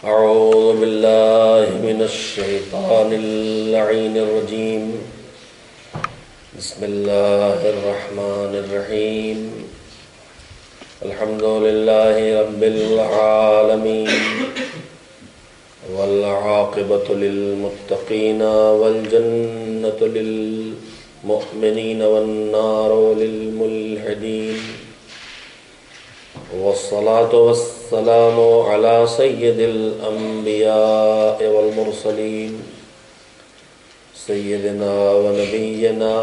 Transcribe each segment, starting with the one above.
أعوذ بالله من الشيطان اللعين الرجيم. بسم الله الرحمن الرحيم. الحمد لله رب العالمين والعاقبة للمتقين والجنة للمؤمنين والنار للملحدين، والصلاة والسلام على سيد الأنبياء والمرسلين سيدنا ونبينا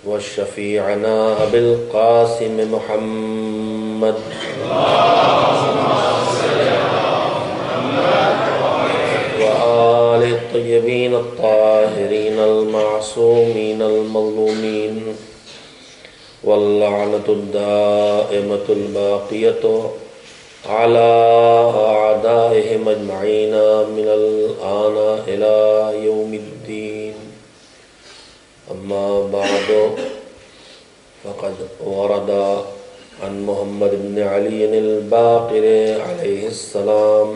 وشفيعنا أبي القاسم محمد وآل الطيبين الطاهرين المعصومين المظلومين، واللعنة الدائمة الباقية على أعدائهم أجمعين من الآن إلى يوم الدين. أما بعد، فقد ورد عن محمد بن علي الباقر عليه السلام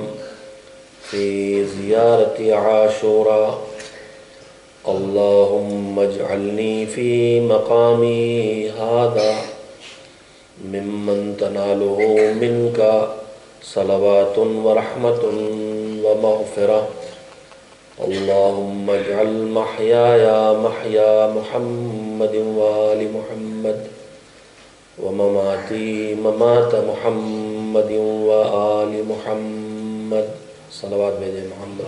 في زيارة عاشوراء: اللهم اجعلني في مقامي هذا ممن تناله منك صلوات ورحمة ومغفرة. اللهم اجعل محياي محيا محمد وآل محمد، ومماتي ممات محمد وآل محمد. صلوات بھیجے محمد.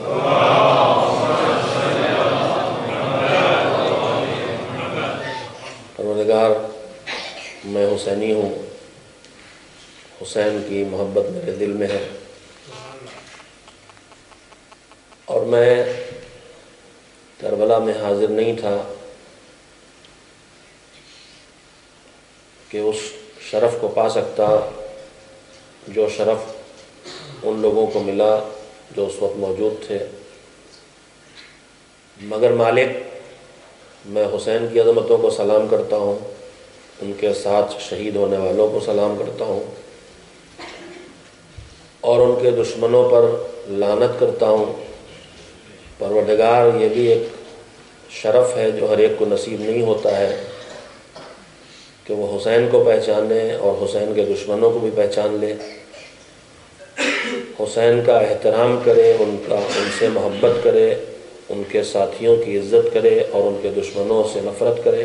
پروردگار، میں حسینی ہوں، حسین کی محبت میرے دل میں ہے، اور میں کربلا میں حاضر نہیں تھا کہ اس شرف کو پا سکتا جو شرف ان لوگوں کو ملا جو اس وقت موجود تھے، مگر مالک، میں حسین کی عظمتوں کو سلام کرتا ہوں، ان کے ساتھ شہید ہونے والوں کو سلام کرتا ہوں، اور ان کے دشمنوں پر لعنت کرتا ہوں۔ پروردگار، یہ بھی ایک شرف ہے جو ہر ایک کو نصیب نہیں ہوتا ہے کہ وہ حسین کو پہچانے اور حسین کے دشمنوں کو بھی پہچان لے، حسین کا احترام کرے، ان سے محبت کرے، ان کے ساتھیوں کی عزت کرے اور ان کے دشمنوں سے نفرت کرے۔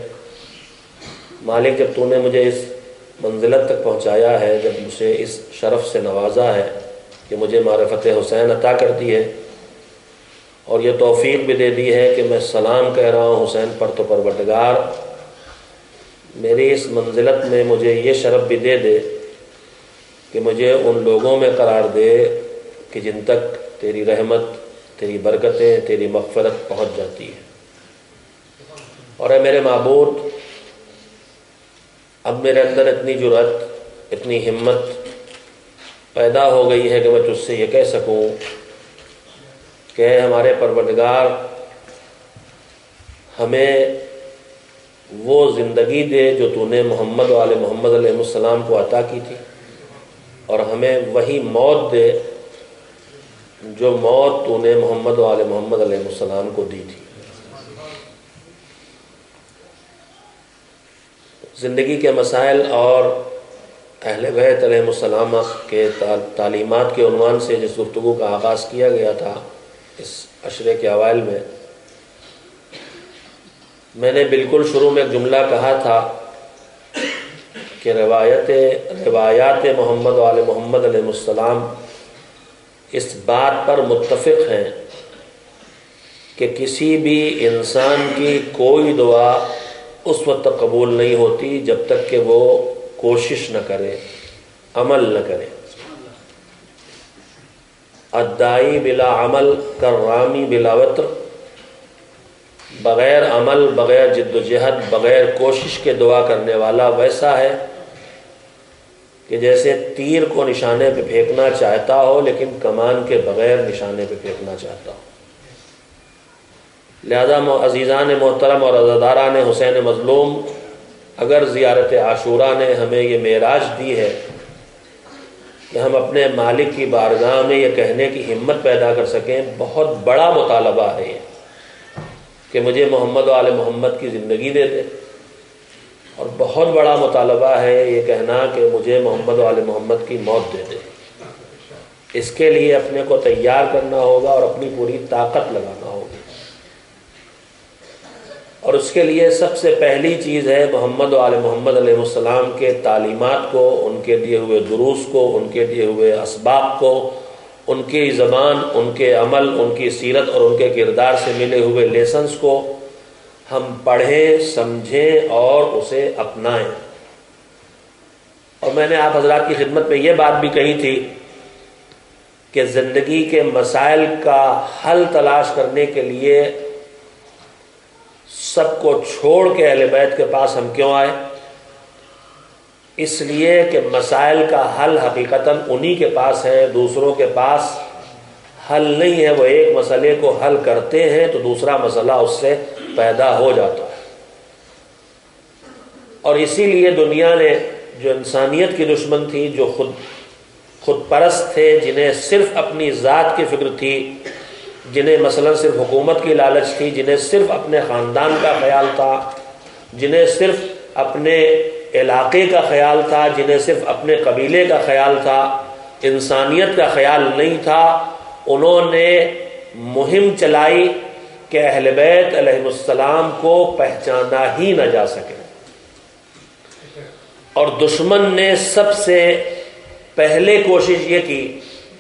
مالک، جب تو نے مجھے اس منزلت تک پہنچایا ہے، جب مجھے اس شرف سے نوازا ہے کہ مجھے معرفت حسین عطا کر دی ہے، اور یہ توفیق بھی دے دی ہے کہ میں سلام کہہ رہا ہوں حسین پر، تو پروردگار میری اس منزلت میں مجھے یہ شرف بھی دے دے کہ مجھے ان لوگوں میں قرار دے کہ جن تک تیری رحمت، تیری برکتیں، تیری مغفرت پہنچ جاتی ہے۔ اور اے میرے معبود، اب میرے اندر اتنی جرأت، اتنی ہمت پیدا ہو گئی ہے کہ میں تجھ سے یہ کہہ سکوں کہ اے ہمارے پروردگار، ہمیں وہ زندگی دے جو تو نے محمد و آل محمد علیہ السلام کو عطا کی تھی، اور ہمیں وہی موت دے جو موت تو نے محمد و آل محمد علیہ السلام کو دی تھی۔ زندگی کے مسائل اور اہل بیت علیہ السلام کے تعلیمات کے عنوان سے جس گفتگو کا آغاز کیا گیا تھا اس عشرے کے اوائل میں نے بالکل شروع میں ایک جملہ کہا تھا کہ روایات محمد و آل محمد علیہ السلام اس بات پر متفق ہیں کہ کسی بھی انسان کی کوئی دعا اس وقت تک قبول نہیں ہوتی جب تک کہ وہ کوشش نہ کرے، عمل نہ کرے۔ الداعی بلا عمل کالرامی بلا وطر، بغیر عمل، بغیر جد و جہد، بغیر کوشش کے دعا کرنے والا ویسا ہے کہ جیسے تیر کو نشانے پہ پھینکنا چاہتا ہو لیکن کمان کے بغیر نشانے پہ پھینکنا چاہتا ہو۔ لہذا عزیزان محترم اور عزاداران حسین مظلوم، اگر زیارت عاشوراء نے ہمیں یہ معراج دی ہے کہ ہم اپنے مالک کی بارگاہ میں یہ کہنے کی ہمت پیدا کر سکیں، بہت بڑا مطالبہ ہے یہ کہ مجھے محمد و آل محمد کی زندگی دے دے، اور بہت بڑا مطالبہ ہے یہ کہنا کہ مجھے محمد و آل محمد کی موت دے دے۔ اس کے لیے اپنے کو تیار کرنا ہوگا اور اپنی پوری طاقت لگانا ہوگی، اور اس کے لیے سب سے پہلی چیز ہے محمد و آل محمد علیہ السلام کے تعلیمات کو، ان کے دیے ہوئے دروس کو، ان کے دیے ہوئے اسباق کو، ان کی زبان، ان کے عمل، ان کی سیرت اور ان کے کردار سے ملے ہوئے لیسنس کو ہم پڑھیں، سمجھیں اور اسے اپنائیں۔ اور میں نے آپ حضرات کی خدمت میں یہ بات بھی کہی تھی کہ زندگی کے مسائل کا حل تلاش کرنے کے لیے سب کو چھوڑ کے اہل بیت کے پاس ہم کیوں آئے؟ اس لیے کہ مسائل کا حل حقیقتاً انہی کے پاس ہے، دوسروں کے پاس حل نہیں ہے۔ وہ ایک مسئلے کو حل کرتے ہیں تو دوسرا مسئلہ اس سے پیدا ہو جاتا ہے، اور اسی لیے دنیا نے جو انسانیت کی دشمن تھی، جو خود پرست تھے، جنہیں صرف اپنی ذات کی فکر تھی، جنہیں مثلا صرف حکومت کی لالچ تھی، جنہیں صرف اپنے خاندان کا خیال تھا، جنہیں صرف اپنے علاقے کا خیال تھا، جنہیں صرف اپنے قبیلے کا خیال تھا، انسانیت کا خیال نہیں تھا، انہوں نے مہم چلائی کہ اہل بیت علیہ السلام کو پہچانا ہی نہ جا سکے۔ اور دشمن نے سب سے پہلے کوشش یہ کی،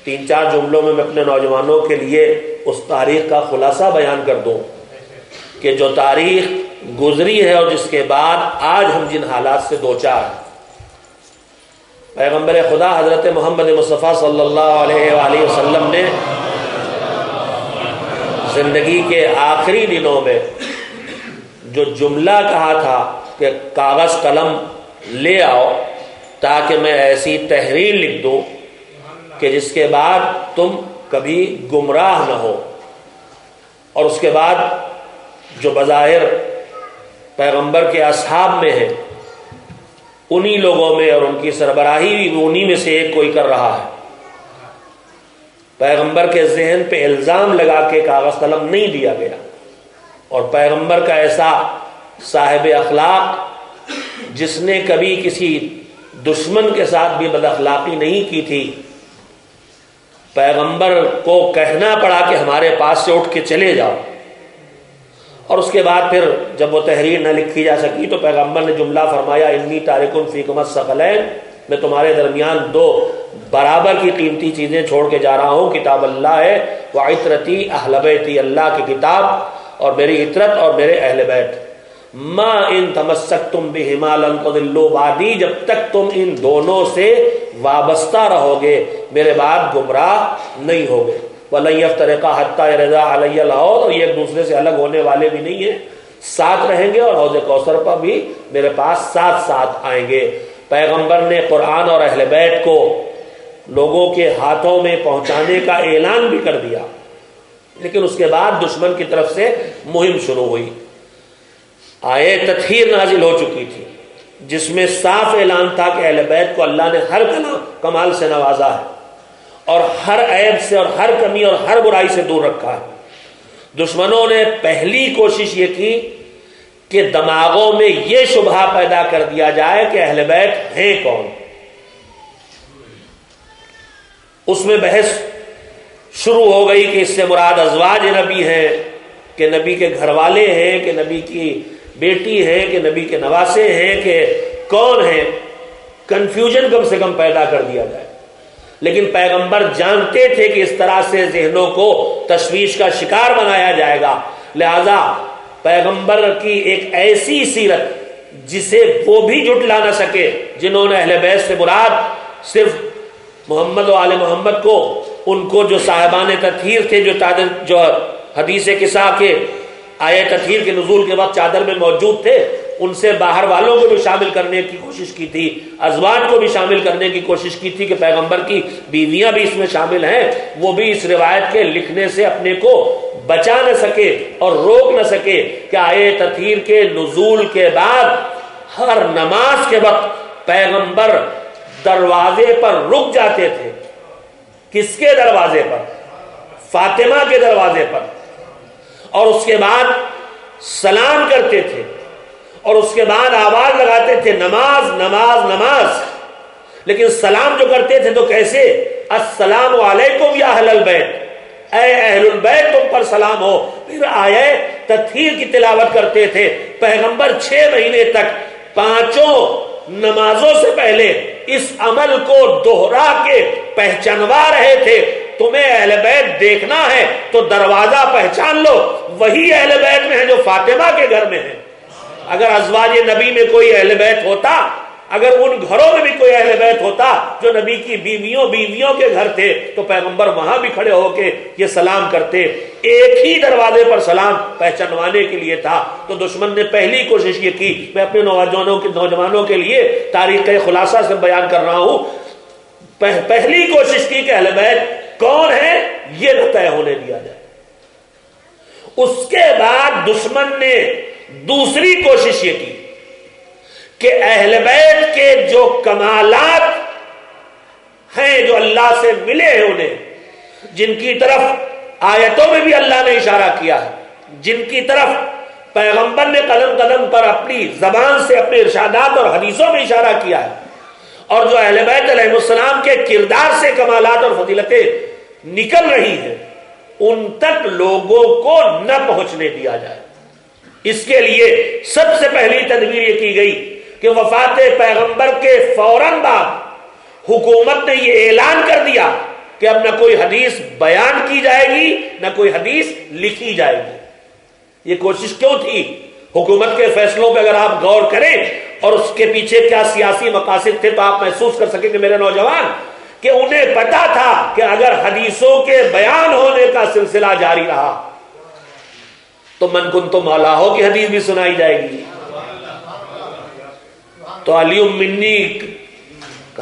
3-4 جملوں میں اپنے نوجوانوں کے لیے اس تاریخ کا خلاصہ بیان کر دوں کہ جو تاریخ گزری ہے اور جس کے بعد آج ہم جن حالات سے دوچار ہیں۔ پیغمبر خدا حضرت محمد مصطفیٰ صلی اللہ علیہ وآلہ وسلم نے زندگی کے آخری دنوں میں جو جملہ کہا تھا کہ کاغذ قلم لے آؤ تاکہ میں ایسی تحریر لکھ دوں کہ جس کے بعد تم کبھی گمراہ نہ ہو، اور اس کے بعد جو بظاہر پیغمبر کے اصحاب میں ہیں، انہی لوگوں میں اور ان کی سربراہی بھی انہی میں سے ایک کوئی کر رہا ہے۔ پیغمبر کے ذہن پہ الزام لگا کے کاغذ قلم نہیں دیا گیا، اور پیغمبر کا ایسا صاحب اخلاق جس نے کبھی کسی دشمن کے ساتھ بھی بد اخلاقی نہیں کی تھی، پیغمبر کو کہنا پڑا کہ ہمارے پاس سے اٹھ کے چلے جاؤ، اور اس کے بعد پھر جب وہ تحریر نہ لکھی جا سکی تو پیغمبر نے جملہ فرمایا، انی تارکن فیکم الثقلین، میں تمہارے درمیان 2 برابر کی قیمتی چیزیں چھوڑ کے جا رہا ہوں، کتاب اللہ ہے وعطرتی اہل بیتی، اللہ کی کتاب اور میری عطرت اور میرے اہل بیت، ما ان تمسکتم بہما لن تضلوا بعدی، جب تک تم ان دونوں سے وابستہ رہو گے میرے بعد گمراہ نہیں ہوگے۔ وَلَن يَفْتَرِقَا حَتَّى يَرِدَ عَلَيَّ الْحَوْض، اور یہ ایک دوسرے سے الگ ہونے والے بھی نہیں ہیں، ساتھ رہیں گے، اور حوض کوثر پر بھی میرے پاس ساتھ ساتھ آئیں گے۔ پیغمبر نے قرآن اور اہل بیت کو لوگوں کے ہاتھوں میں پہنچانے کا اعلان بھی کر دیا، لیکن اس کے بعد دشمن کی طرف سے مہم شروع ہوئی۔ آیت تطہیر نازل ہو چکی تھی جس میں صاف اعلان تھا کہ اہل بیت کو اللہ نے ہر کمال سے نوازا ہے، اور ہر عیب سے اور ہر کمی اور ہر برائی سے دور رکھا ہے۔ دشمنوں نے پہلی کوشش یہ کی کہ دماغوں میں یہ شبہ پیدا کر دیا جائے کہ اہل بیت ہیں کون۔ اس میں بحث شروع ہو گئی کہ اس سے مراد ازواج نبی ہیں، کہ نبی کے گھر والے ہیں، کہ نبی کی بیٹی ہے، کہ نبی کے نواسے ہیں، کہ کون ہیں۔ کنفیوژن کم سے کم پیدا کر دیا جائے، لیکن پیغمبر جانتے تھے کہ اس طرح سے ذہنوں کو تشویش کا شکار بنایا جائے گا، لہذا پیغمبر کی ایک ایسی سیرت جسے وہ بھی جھٹلا نہ سکے، جنہوں نے اہل بیت سے مراد صرف محمد و آل محمد کو، ان کو جو صاحبان تطہیر تھے، جو حدیث قصہ کے آیت تطہیر کے نزول کے وقت چادر میں موجود تھے، ان سے باہر والوں کو بھی شامل کرنے کی کوشش کی تھی، ازواج کو بھی شامل کرنے کی کوشش کی تھی کہ پیغمبر کی بیویاں بھی اس میں شامل ہیں، وہ بھی اس روایت کے لکھنے سے اپنے کو بچا نہ سکے اور روک نہ سکے کہ آیت تطہیر کے نزول کے بعد ہر نماز کے وقت پیغمبر دروازے پر رک جاتے تھے. کس کے دروازے پر؟ فاطمہ کے دروازے پر. اور اس کے بعد سلام کرتے تھے اور اس کے بعد آواز لگاتے تھے نماز نماز نماز. لیکن سلام جو کرتے تھے تو کیسے؟ السلام علیکم یا اہل البیت، اے اہل البیت تم پر سلام ہو. پھر آیے تطہیر کی تلاوت کرتے تھے. پیغمبر 6 مہینے تک 5 نمازوں سے پہلے اس عمل کو دوہرا کے پہچانوا رہے تھے. تمہیں اہل بیت دیکھنا ہے تو دروازہ پہچان لو، وہی اہل بیت میں ہے جو فاطمہ کے گھر میں ہے. اگر ازواج نبی میں کوئی اہل بیت ہوتا، اگر ان گھروں میں بھی کوئی اہل بیت ہوتا جو نبی کی بیویوں کے گھر تھے، تو پیغمبر وہاں بھی کھڑے ہو کے یہ سلام کرتے. ایک ہی دروازے پر سلام پہچانوانے کے لیے تھا. تو دشمن نے پہلی کوشش یہ کی. میں اپنے نوجوانوں کے لیے تاریخ کے خلاصہ سے بیان کر رہا ہوں. پہلی کوشش کی کہ اہل بیت کون ہے یہ نہ طے ہونے دیا جائے. اس کے بعد دشمن نے دوسری کوشش یہ کی کہ اہل بیت کے جو کمالات ہیں جو اللہ سے ملے ہیں انہیں، جن کی طرف آیتوں میں بھی اللہ نے اشارہ کیا ہے، جن کی طرف پیغمبر نے قدم قدم پر اپنی زبان سے اپنے ارشادات اور حدیثوں میں اشارہ کیا ہے، اور جو اہل بیت علیہ السلام کے کردار سے کمالات اور فضیلتیں نکل رہی ہیں، ان تک لوگوں کو نہ پہنچنے دیا جائے. اس کے لیے سب سے پہلی تدبیر یہ کی گئی کہ وفات پیغمبر کے فوراً بعد حکومت نے یہ اعلان کر دیا کہ اب نہ کوئی حدیث بیان کی جائے گی نہ کوئی حدیث لکھی جائے گی. یہ کوشش کیوں تھی؟ حکومت کے فیصلوں پہ اگر آپ غور کریں اور اس کے پیچھے کیا سیاسی مقاصد تھے تو آپ محسوس کر سکیں گے میرے نوجوان کہ انہیں پتا تھا کہ اگر حدیثوں کے بیان ہونے کا سلسلہ جاری رہا تو من کنتم مولاہو کی حدیث بھی سنائی جائے گی، تو علی منی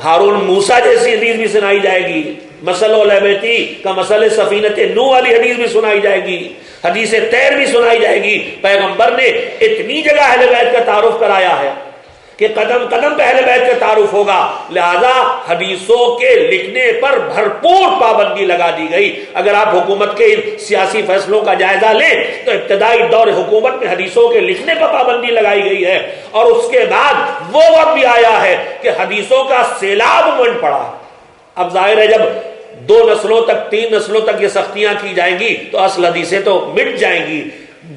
ہارون موسیٰ جیسی حدیث بھی سنائی جائے گی، مسل البیتی کا مسل سفینت نوح والی حدیث بھی سنائی جائے گی، حدیث طیر بھی سنائی جائے گی. پیغمبر نے اتنی جگہ اہل بیت کا تعارف کرایا ہے کہ قدم قدم پہ اہل بیت کا تعارف ہوگا. لہذا حدیثوں کے لکھنے پر بھرپور پابندی لگا دی گئی. اگر آپ حکومت کے سیاسی فیصلوں کا جائزہ لیں تو ابتدائی دور حکومت میں حدیثوں کے لکھنے پر پابندی لگائی گئی ہے، اور اس کے بعد وہ وقت بھی آیا ہے کہ حدیثوں کا سیلاب امڑ پڑا. اب ظاہر ہے جب 2 نسلوں تک 3 نسلوں تک یہ سختیاں کی جائیں گی تو اصل حدیثیں تو مٹ جائیں گی،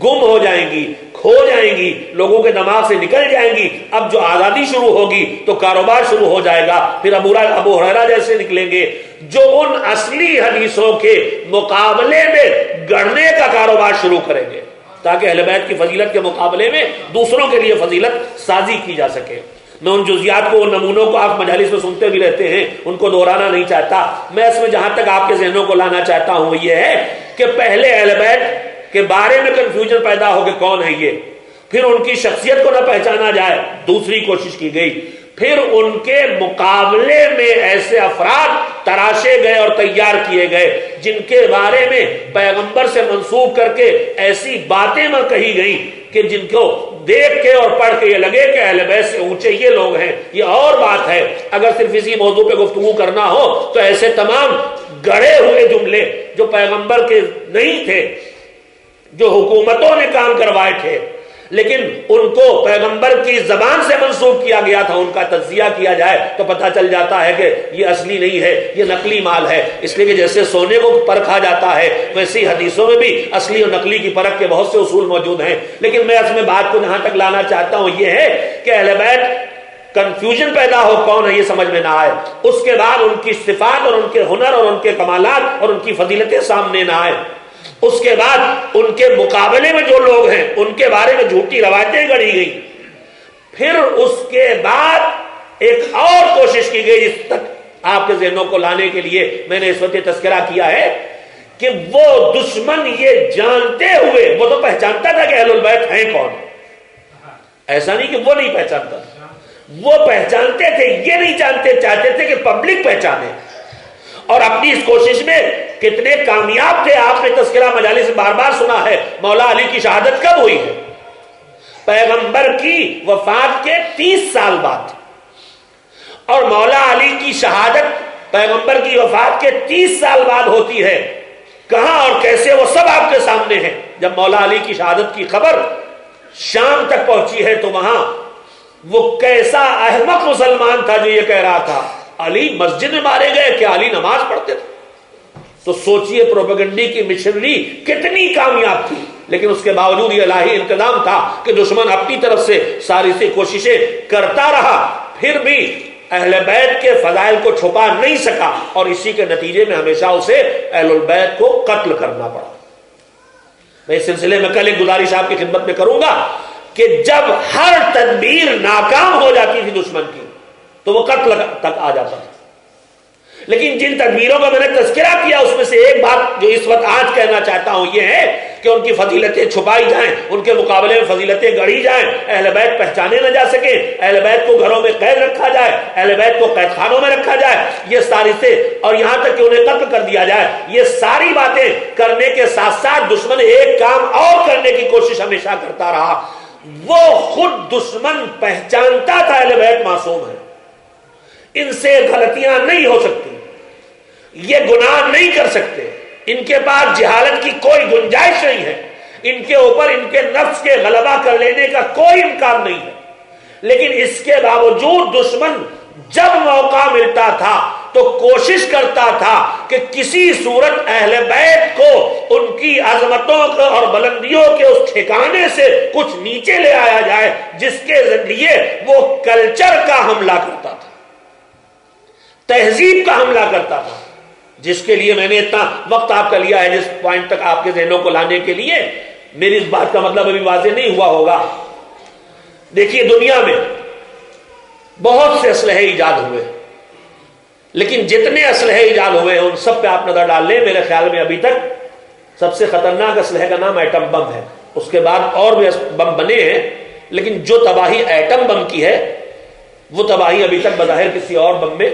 گم ہو جائیں گی، کھو جائیں گی، لوگوں کے دماغ سے نکل جائیں گی. اب جو آزادی شروع ہوگی تو کاروبار شروع ہو جائے گا. پھر ابو ہریرہ جیسے نکلیں گے جو ان اصلی حدیثوں کے مقابلے میں گڑھنے کا کاروبار شروع کریں گے تاکہ اہل بیت کی فضیلت کے مقابلے میں دوسروں کے لیے فضیلت سازی کی جا سکے. میں ان جزیات کو، ان نمونوں کو آپ مجالس میں سنتے بھی رہتے ہیں، ان کو دہرانا نہیں چاہتا. میں اس میں جہاں تک آپ کے ذہنوں کو لانا چاہتا ہوں وہ یہ ہے کہ پہلے اہل بیت کے بارے میں کنفیوژن پیدا ہو کہ کون ہے یہ، پھر ان کی شخصیت کو نہ پہچانا جائے، دوسری کوشش کی گئی. پھر ان کے مقابلے میں ایسے افراد تراشے گئے اور تیار کیے گئے جن کے بارے میں پیغمبر سے منسوب کر کے ایسی باتیں نہ کہی گئیں کہ جن کو دیکھ کے اور پڑھ کے یہ لگے کہ اہل بیت سے اونچے یہ لوگ ہیں. یہ اور بات ہے. اگر صرف اسی موضوع پہ گفتگو کرنا ہو تو ایسے تمام گڑھے ہوئے جملے جو پیغمبر کے نہیں تھے، جو حکومتوں نے کام کروائے تھے لیکن ان کو پیغمبر کی زبان سے منسوب کیا گیا تھا، ان کا تجزیہ کیا جائے تو پتہ چل جاتا ہے کہ یہ اصلی نہیں ہے، یہ نقلی مال ہے. اس لیے کہ جیسے سونے کو پرکھا جاتا ہے ویسے ہی حدیثوں میں بھی اصلی اور نقلی کی پرکھ کے بہت سے اصول موجود ہیں. لیکن میں اس میں بات کو جہاں تک لانا چاہتا ہوں یہ ہے کہ اہل بیت کنفیوژن پیدا ہو کون ہے یہ سمجھ میں نہ آئے. اس کے بعد ان کی صفات اور ان کے ہنر اور ان کے کمالات اور ان کی فضیلتیں سامنے نہ آئے. اس کے بعد ان کے مقابلے میں جو لوگ ہیں ان کے بارے میں جھوٹی روایتیں گڑھی گئی. پھر اس کے بعد ایک اور کوشش کی گئی جس تک آپ کے ذہنوں کو لانے کے لیے میں نے اس وقت تذکرہ کیا ہے کہ وہ دشمن یہ جانتے ہوئے، وہ تو پہچانتا تھا کہ اہل البیت ہیں کون، ایسا نہیں کہ وہ نہیں پہچانتا، وہ پہچانتے تھے، یہ نہیں جانتے چاہتے تھے کہ پبلک پہچانے. اور اپنی اس کوشش میں کتنے کامیاب تھے. آپ نے تذکرہ مجالس سے بار بار سنا ہے مولا علی کی شہادت کب ہوئی ہے؟ پیغمبر کی وفات کے 30 سال بعد. اور مولا علی کی شہادت پیغمبر کی وفات کے 30 سال بعد ہوتی ہے. کہاں اور کیسے وہ سب آپ کے سامنے ہے. جب مولا علی کی شہادت کی خبر شام تک پہنچی ہے تو وہاں وہ کیسا احمق مسلمان تھا جو یہ کہہ رہا تھا علی مسجد میں مارے گئے، کیا علی نماز پڑھتے تھے؟ تو سوچئے پروپیگنڈی کی مشنری کتنی کامیاب تھی، لیکن اس کے باوجود یہ الہی انتظام تھا کہ دشمن اپنی طرف سے ساری سی کوششیں کرتا رہا، پھر بھی اہل بیت کے فضائل کو چھپا نہیں سکا، اور اسی کے نتیجے میں ہمیشہ اسے اہل البیت کو قتل کرنا پڑا. میں اس سلسلے میں کل ایک گزارش آپ کی خدمت میں کروں گا کہ جب ہر تدبیر ناکام ہو جاتی تھی دشمن کی تو وہ قتل تک آ جاتا تھا. لیکن جن تدبیروں کا میں نے تذکرہ کیا اس میں سے ایک بات جو اس وقت آج کہنا چاہتا ہوں یہ ہے کہ ان کی فضیلتیں چھپائی جائیں، ان کے مقابلے میں فضیلتیں گڑھی جائیں، اہل بیت پہچانے نہ جا سکیں، اہل بیت کو گھروں میں قید رکھا جائے، اہل بیت کو قید خانوں میں رکھا جائے، یہ ساری سے، اور یہاں تک کہ انہیں قتل کر دیا جائے. یہ ساری باتیں کرنے کے ساتھ ساتھ دشمن ایک کام اور کرنے کی کوشش ہمیشہ کرتا رہا. وہ خود دشمن پہچانتا تھا اہل بیت معصوم ہے، ان سے غلطیاں نہیں ہو سکتی، یہ گناہ نہیں کر سکتے، ان کے پاس جہالت کی کوئی گنجائش نہیں ہے، ان کے اوپر ان کے نفس کے غلبہ کر لینے کا کوئی امکان نہیں ہے. لیکن اس کے باوجود دشمن جب موقع ملتا تھا تو کوشش کرتا تھا کہ کسی صورت اہل بیت کو ان کی عظمتوں اور بلندیوں کے اس ٹھکانے سے کچھ نیچے لے آیا جائے، جس کے ذریعے وہ کلچر کا حملہ کرتا تھا، تہذیب کا حملہ کرتا تھا، جس کے لیے میں نے اتنا وقت آپ کا لیا ہے. جس پوائنٹ تک آپ کے ذہنوں کو لانے کے لیے میری اس بات کا مطلب ابھی واضح نہیں ہوا ہوگا. دیکھیے دنیا میں بہت سے اسلحے ایجاد ہوئے، لیکن جتنے اسلحے ایجاد ہوئے ان سب پہ آپ نظر ڈال لیں، میرے خیال میں ابھی تک سب سے خطرناک اسلحے کا نام ایٹم بم ہے. اس کے بعد اور بھی بم بنے ہیں، لیکن جو تباہی ایٹم بم کی ہے وہ تباہی ابھی تک بظاہر کسی اور بم میں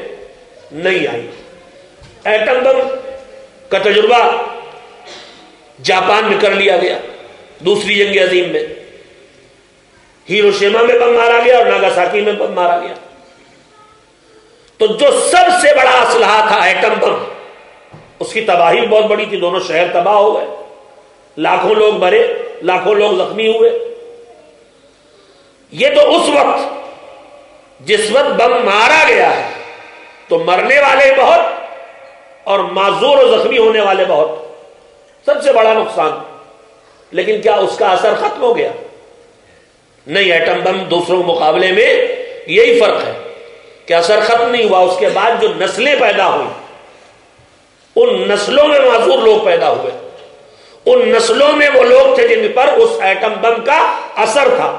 نہیں آئی. ایٹم بم کا تجربہ جاپان میں کر لیا گیا دوسری جنگ عظیم میں، ہیروشیما میں بم مارا گیا اور ناگاساکی میں بم مارا گیا. تو جو سب سے بڑا اسلحہ تھا ایٹم بم، اس کی تباہی بہت بڑی تھی، دونوں شہر تباہ ہو گئے، لاکھوں لوگ مرے، لاکھوں لوگ زخمی ہوئے. یہ تو اس وقت جس وقت بم مارا گیا ہے تو مرنے والے بہت اور معذور و زخمی ہونے والے بہت، سب سے بڑا نقصان. لیکن کیا اس کا اثر ختم ہو گیا؟ نہیں، ایٹم بم دوسروں کے مقابلے میں یہی فرق ہے کہ اثر ختم نہیں ہوا. اس کے بعد جو نسلیں پیدا ہوئی ان نسلوں میں معذور لوگ پیدا ہوئے، ان نسلوں میں وہ لوگ تھے جن پر اس ایٹم بم کا اثر تھا.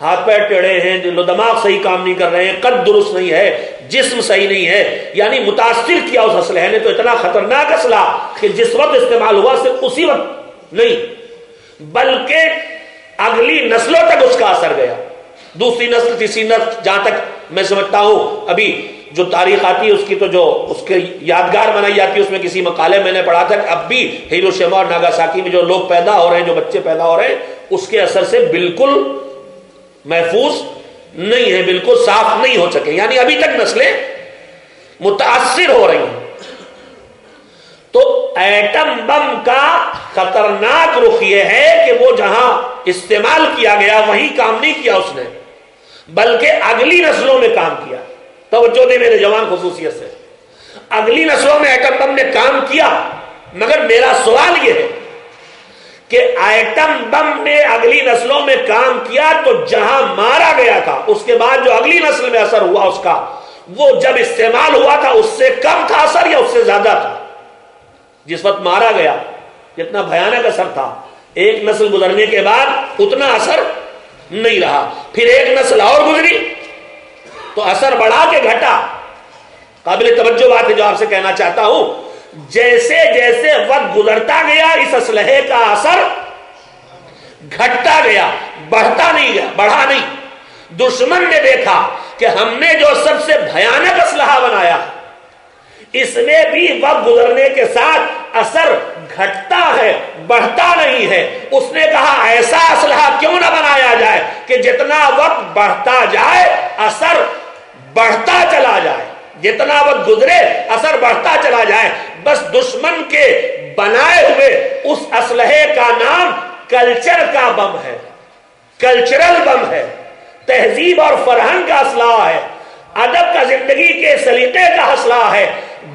ہاتھ پیر ٹیڑھے ہیں، دل و دماغ صحیح کام نہیں کر رہے ہیں، قد درست نہیں ہے، جسم صحیح نہیں ہے. یعنی متاثر کیا اس اسلحے نے تو اتنا خطرناک اسلحہ کہ جس وقت استعمال ہوا صرف اسی وقت نہیں بلکہ اگلی نسلوں تک اس کا اثر گیا. دوسری نسل، تیسری نسل، جہاں تک میں سمجھتا ہوں ابھی جو تاریخ آتی ہے اس کی تو جو اس کے یادگار بنائی جاتی ہے، اس میں کسی مقالے میں نے پڑھا تھا کہ اب بھی ہیروشیما اور ناگاساکی میں جو لوگ پیدا ہو رہے ہیں، جو بچے پیدا ہو رہے ہیں، اس کے اثر سے بالکل محفوظ نہیں ہے، بالکل صاف نہیں ہو سکے. یعنی ابھی تک نسلیں متاثر ہو رہی ہیں. تو ایٹم بم کا خطرناک رخ یہ ہے کہ وہ جہاں استعمال کیا گیا وہیں کام نہیں کیا اس نے، بلکہ اگلی نسلوں میں کام کیا. توجہ دے میرے جوان خصوصیت سے، اگلی نسلوں میں ایٹم بم نے کام کیا. مگر میرا سوال یہ ہے کہ ایٹم بم نے اگلی نسلوں میں کام کیا تو جہاں مارا گیا تھا اس کے بعد جو اگلی نسل میں اثر ہوا اس کا، وہ جب استعمال ہوا تھا اس سے کم تھا اثر یا اس سے زیادہ تھا؟ جس وقت مارا گیا جتنا بھیانک اثر تھا، ایک نسل گزرنے کے بعد اتنا اثر نہیں رہا. پھر ایک نسل اور گزری تو اثر بڑھا کے گھٹا. قابل توجہ بات ہے جو آپ سے کہنا چاہتا ہوں، جیسے جیسے وقت گزرتا گیا اس اسلحے کا اثر گھٹتا گیا، بڑھتا نہیں گیا، بڑھا نہیں. دشمن نے دیکھا کہ ہم نے جو سب سے بھیانک اسلحہ بنایا اس میں بھی وقت گزرنے کے ساتھ اثر گھٹتا ہے، بڑھتا نہیں ہے. اس نے کہا ایسا اسلحہ کیوں نہ بنایا جائے کہ جتنا وقت بڑھتا جائے اثر بڑھتا چلا جائے، جتنا وقت گزرے اثر بڑھتا چلا جائے. بس دشمن کے بنائے ہوئے اس اسلحے کا نام کلچر کا بم ہے، کلچرل بم ہے، تہذیب اور فرہنگ کا اسلحہ ہے، ادب کا زندگی کے سلیقے کا اسلحہ ہے.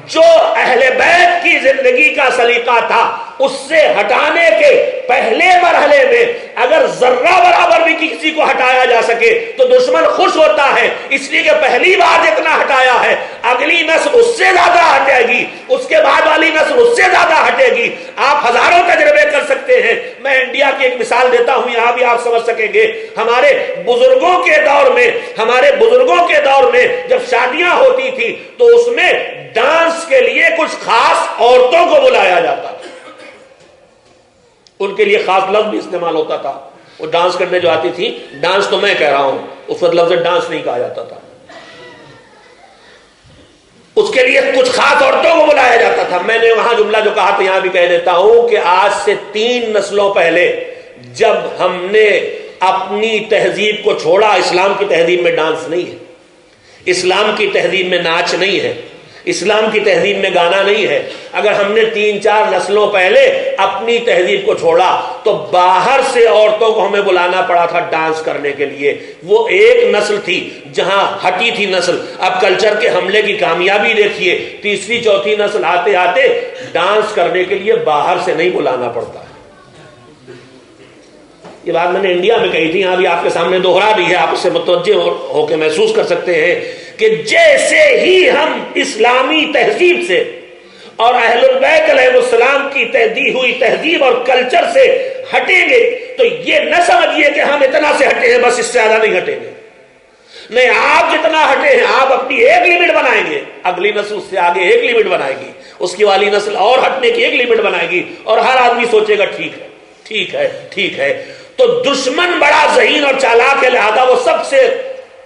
جو اہل بیت کی زندگی کا سلیقہ تھا اس سے ہٹانے کے پہلے مرحلے میں اگر ذرہ برابر بھی کسی کو ہٹایا جا سکے تو دشمن خوش ہوتا ہے، اس لیے کہ پہلی بار جتنا ہٹایا ہے اگلی نسل اس سے زیادہ ہٹے گی، اس کے بعد والی نسل اس سے زیادہ ہٹے گی. آپ ہزاروں تجربے کر سکتے ہیں. میں انڈیا کی ایک مثال دیتا ہوں، یہاں بھی آپ سمجھ سکیں گے. ہمارے بزرگوں کے دور میں جب شادیاں ہوتی تھی تو اس میں ڈانس کے لیے کچھ خاص عورتوں کو بلایا جاتا تھا، ان کے لیے خاص لفظ بھی استعمال ہوتا تھا. وہ ڈانس کرنے جو آتی تھی، ڈانس تو میں کہہ رہا ہوں، اس وقت لفظ ڈانس نہیں کہا جاتا تھا، اس کے لیے کچھ خاص عورتوں کو بلایا جاتا تھا. میں نے وہاں جملہ جو کہا تھا یہاں بھی کہہ دیتا ہوں کہ آج سے 3 نسلوں پہلے جب ہم نے اپنی تہذیب کو چھوڑا، اسلام کی تہذیب میں ڈانس نہیں ہے، اسلام کی تہذیب میں ناچ نہیں ہے، اسلام کی تہذیب میں گانا نہیں ہے. اگر ہم نے 3-4 نسلوں پہلے اپنی تہذیب کو چھوڑا تو باہر سے عورتوں کو ہمیں بلانا پڑا تھا ڈانس کرنے کے لیے. وہ ایک نسل تھی جہاں ہٹی تھی نسل. اب کلچر کے حملے کی کامیابی دیکھیے، 3ری-4تھی نسل آتے آتے ڈانس کرنے کے لیے باہر سے نہیں بلانا پڑتا. یہ بات میں نے انڈیا میں کہی تھی، یہاں بھی آپ کے سامنے دوہرا دی ہے، آپ اس سے متوجہ ہو کے محسوس کر سکتے ہیں کہ جیسے ہی ہم اسلامی تہذیب سے اور اہل البیت علیہ السلام کی دی ہوئی تہذیب اور کلچر سے ہٹیں گے تو یہ نہ سمجھیے کہ ہم اتنا سے ہٹے ہیں بس، اس سے زیادہ نہیں ہٹیں گے. نہیں، آپ جتنا ہٹے ہیں آپ اپنی ایک لیمٹ بنائیں گے، اگلی نسل اس سے آگے ایک لیمٹ بنائے گی، اس کی والی نسل اور ہٹنے کی ایک لیمٹ بنائے گی، اور ہر آدمی سوچے گا ٹھیک ہے ٹھیک ہے ٹھیک ہے. تو دشمن بڑا ذہین اور چالاک ہے، لہذا وہ سب سے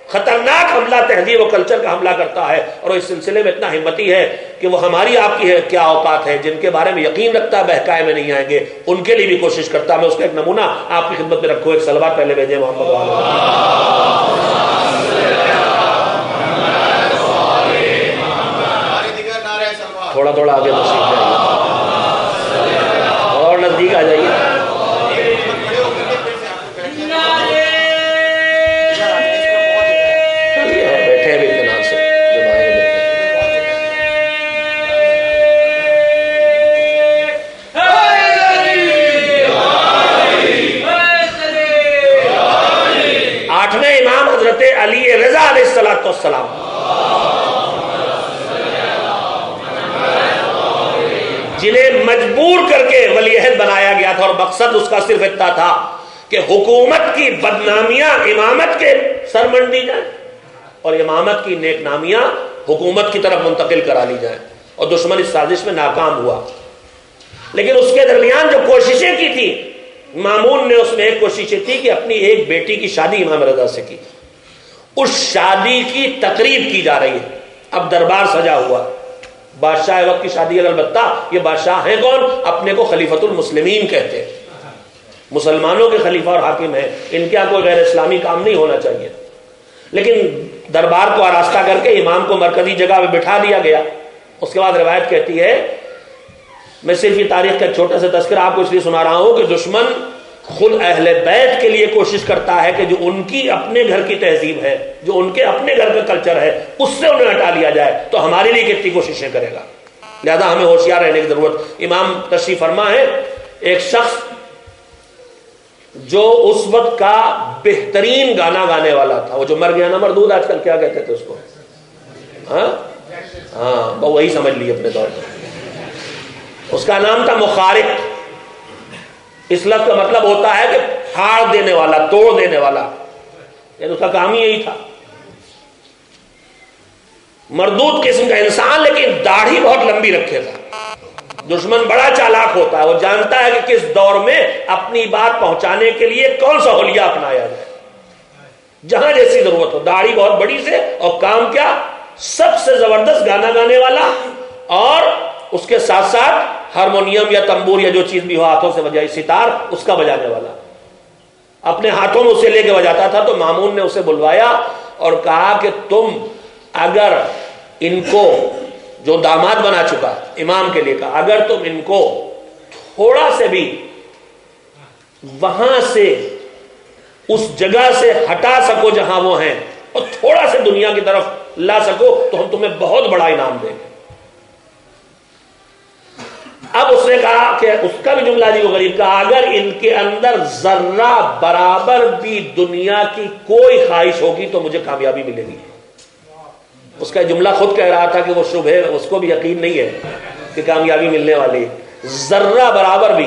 خطرناک حملہ تہذیب و کلچر کا حملہ کرتا ہے، اور اس سلسلے میں اتنا ہمتی ہے کہ وہ ہماری آپ کی کیا اوقات ہے، جن کے بارے میں یقین رکھتا ہے بہکائے میں نہیں آئیں گے، ان کے لیے بھی کوشش کرتا. میں اس کا ایک نمونہ آپ کی خدمت میں رکھوں. ایک صلوات پہلے بھیجیں محمد تھوڑا تھوڑا آگے تشریف جائیے اور نزدیک آ جائیے. علی رضا علیہ السلام جنہیں مجبور کر کے ولی عہد بنایا گیا تھا، اور مقصد اس کا صرف اتنا تھا کہ حکومت کی بدنامیاں امامت کے سر منڈی جائیں اور امامت کی نیک نامیاں حکومت کی طرف منتقل کرا لی جائیں. اور دشمن اس سازش میں ناکام ہوا. لیکن اس کے درمیان جو کوششیں کی تھی مامون نے، اس میں ایک کوشش تھی کہ اپنی ایک بیٹی کی شادی امام رضا سے کی. اس شادی کی تقریب کی جا رہی ہے. اب دربار سجا ہوا، بادشاہ وقت کی شادی. البتہ یہ بادشاہ ہیں کون؟ اپنے کو خلیفۃ المسلمین کہتے ہیں، مسلمانوں کے خلیفہ اور حاکم ہیں، ان کے یہاں کوئی غیر اسلامی کام نہیں ہونا چاہیے. لیکن دربار کو آراستہ کر کے امام کو مرکزی جگہ پہ بٹھا دیا گیا. اس کے بعد روایت کہتی ہے، میں صرف یہ تاریخ کا ایک چھوٹا سا تذکرہ آپ کو اس لیے سنا رہا ہوں کہ دشمن خود اہل بیت کے لیے کوشش کرتا ہے کہ جو ان کی اپنے گھر کی تہذیب ہے، جو ان کے اپنے گھر کا کلچر ہے، اس سے انہیں ہٹا لیا جائے تو ہمارے لیے کتنی کوششیں کرے گا. لہذا ہمیں ہوشیار رہنے کی ضرورت. امام تشریف فرما ہے، ایک شخص جو اس وقت کا بہترین گانا گانے والا تھا، وہ جو مر گیا نا مردود، آج کل کیا کہتے تھے اس کو؟ ہاں وہی سمجھ لیے اپنے دور میں. اس کا نام تھا مخارق. اس لفظ کا مطلب ہوتا ہے کہ پھاڑ دینے والا، توڑ دینے والا، یعنی اس کا کام ہی یہی تھا. مردود قسم کا انسان، لیکن داڑھی بہت لمبی رکھے تھا. دشمن بڑا چالاک ہوتا ہے، وہ جانتا ہے کہ کس دور میں اپنی بات پہنچانے کے لیے کون سا حلیہ اپنایا جائے. جہاں جیسی ضرورت ہو، داڑھی بہت بڑی سے، اور کام کیا؟ سب سے زبردست گانا گانے والا، اور اس کے ساتھ ساتھ ہارمونیم یا تنبور یا جو چیز بھی ہو ہاتھوں سے بجائی، ستار، اس کا بجانے والا. اپنے ہاتھوں میں اسے لے کے بجاتا تھا. تو مامون نے اسے بلوایا اور کہا کہ تم اگر ان کو جو داماد بنا چکا امام کے لیے کہا اگر تم ان کو تھوڑا سے بھی وہاں سے اس جگہ سے ہٹا سکو جہاں وہ ہیں اور تھوڑا سے دنیا کی طرف لا سکو تو ہم تمہیں بہت بڑا انعام دیں گے. اب اس نے کہا کہ اس کا بھی جملہ عجیب و غریب کہا اگر ان کے اندر ذرہ برابر بھی دنیا کی کوئی خواہش ہوگی تو مجھے کامیابی ملے گی. اس کا جملہ خود کہہ رہا تھا کہ وہ شبہ اس کو بھی یقین نہیں ہے کہ کامیابی ملنے والی ہے. ذرہ برابر بھی.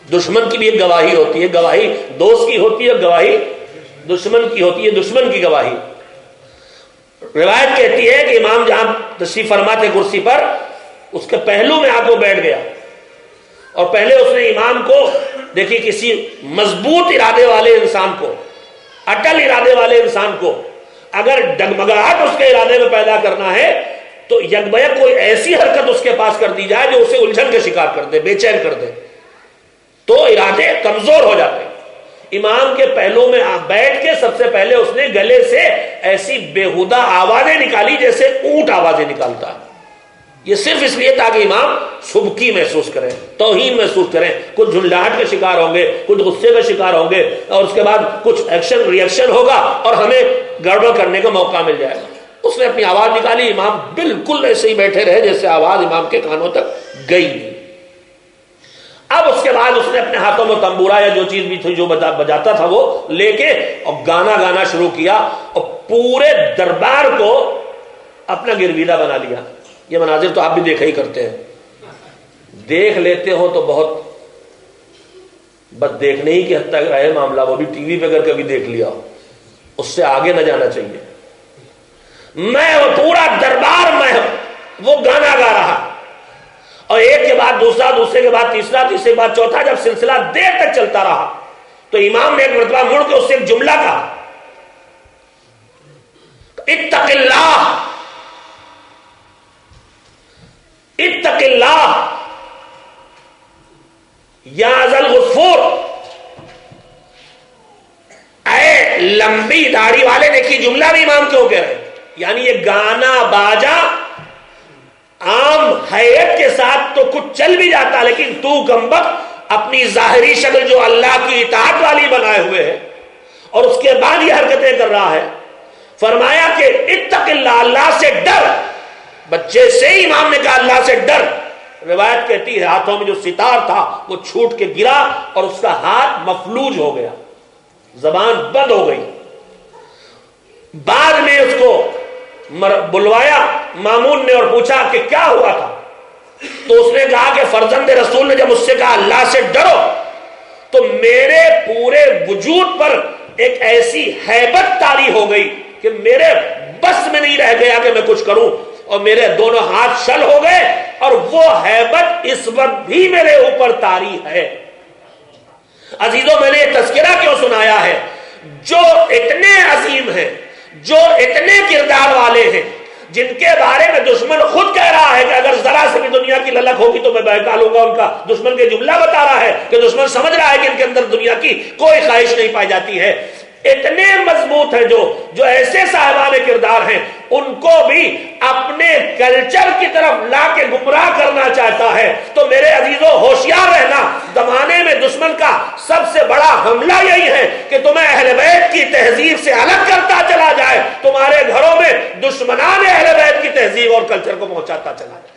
دشمن کی بھی ایک گواہی ہوتی ہے, گواہی دوست کی ہوتی ہے, گواہی دشمن کی ہوتی ہے, دشمن کی گواہی. روایت کہتی ہے کہ امام جہاں تشریف فرما تھے کرسی پر, اس کے پہلو میں آ کے بیٹھ گیا اور پہلے اس نے امام کو دیکھیے کسی مضبوط ارادے والے انسان کو, اٹل ارادے والے انسان کو اگر ڈگمگاہٹ اس کے ارادے میں پیدا کرنا ہے تو یکبیک کوئی ایسی حرکت اس کے پاس کر دی جائے جو اسے الجھن کے شکار کر دے, بے چین کر دے, تو ارادے کمزور ہو جاتے ہیں. امام کے پہلو میں بیٹھ کے سب سے پہلے اس نے گلے سے ایسی بےہودہ آوازیں نکالی جیسے اونٹ آوازیں نکالتا ہے. یہ صرف اس لیے تاکہ امام سبکی محسوس کریں, توہین محسوس کریں, کچھ جھنجھلاہٹ کے شکار ہوں گے, کچھ غصے کا شکار ہوں گے اور اس کے بعد کچھ ایکشن ری ایکشن ہوگا اور ہمیں گڑبڑ کرنے کا موقع مل جائے گا. اس نے اپنی آواز نکالی, امام بالکل ایسے ہی بیٹھے رہے جیسے آواز امام کے کانوں تک گئی نہیں. اب اس کے بعد اس نے اپنے ہاتھوں میں تنبورا یا جو چیز بھی تھی جو بجاتا تھا وہ لے کے اور گانا شروع کیا اور پورے دربار کو اپنا گرویدہ بنا لیا. یہ مناظر تو آپ بھی دیکھا ہی کرتے ہیں, دیکھ لیتے ہو تو بہت بس دیکھنے ہی کی حد تک رہے معاملہ, وہ بھی ٹی وی پہ کر کے بھی دیکھ لیا ہو, اس سے آگے نہ جانا چاہیے. میں وہ پورا دربار میں وہ گانا گا رہا اور ایک کے بعد دوسرا, دوسرے کے بعد تیسرا, تیسرے کے بعد چوتھا, جب سلسلہ دیر تک چلتا رہا تو امام نے ایک مرتبہ مڑ کے اس سے ایک جملہ کہا, اتق اللہ اتق اللہ یا ذل غفور. اے لمبی داڑھی والے, دیکھیے جملہ بھی امام کیوں کہہ رہے ہیں, یعنی یہ گانا باجا عام حیت کے ساتھ تو کچھ چل بھی جاتا, لیکن تو گمبک اپنی ظاہری شکل جو اللہ کی اطاعت والی بنائے ہوئے ہے اور اس کے بعد یہ حرکتیں کر رہا ہے. فرمایا کہ اتق اللہ, اللہ سے ڈر. بچے سے ہی امام نے کہا اللہ سے ڈر. روایت کہتی ہے ہاتھوں میں جو ستار تھا وہ چھوٹ کے گرا اور اس کا ہاتھ مفلوج ہو گیا, زبان بند ہو گئی. بعد میں اس کو بلوایا مامون نے اور پوچھا کہ کیا ہوا تھا, تو اس نے کہا کہ فرزند رسول نے جب مجھ سے کہا اللہ سے ڈرو تو میرے پورے وجود پر ایک ایسی ہیبت طاری ہو گئی کہ میرے بس میں نہیں رہ گیا کہ میں کچھ کروں, اور میرے دونوں ہاتھ شل ہو گئے اور وہ ہیبت اس وقت بھی میرے اوپر طاری ہے. عزیزوں, میں نے یہ تذکرہ کیوں سنایا ہے, جو اتنے عظیم ہیں, جو اتنے کردار والے ہیں, جن کے بارے میں دشمن خود کہہ رہا ہے کہ اگر ذرا سے بھی دنیا کی للک ہوگی تو میں بہکا لوں گا ان کا, دشمن کے جملہ بتا رہا ہے کہ دشمن سمجھ رہا ہے کہ ان کے اندر دنیا کی کوئی خواہش نہیں پائی جاتی ہے, اتنے مضبوط ہیں جو ایسے صاحبان کردار ہیں, ان کو بھی اپنے کلچر کی طرف لا کے گمراہ کرنا چاہتا ہے. تو میرے عزیزوں ہوشیار رہنا, زمانے میں دشمن کا سب سے بڑا حملہ یہی ہے کہ تمہیں اہل بیت کی تہذیب سے الگ کرتا چلا جائے, تمہارے گھروں میں دشمنان اہل بیت کی تہذیب اور کلچر کو پہنچاتا چلا جائے.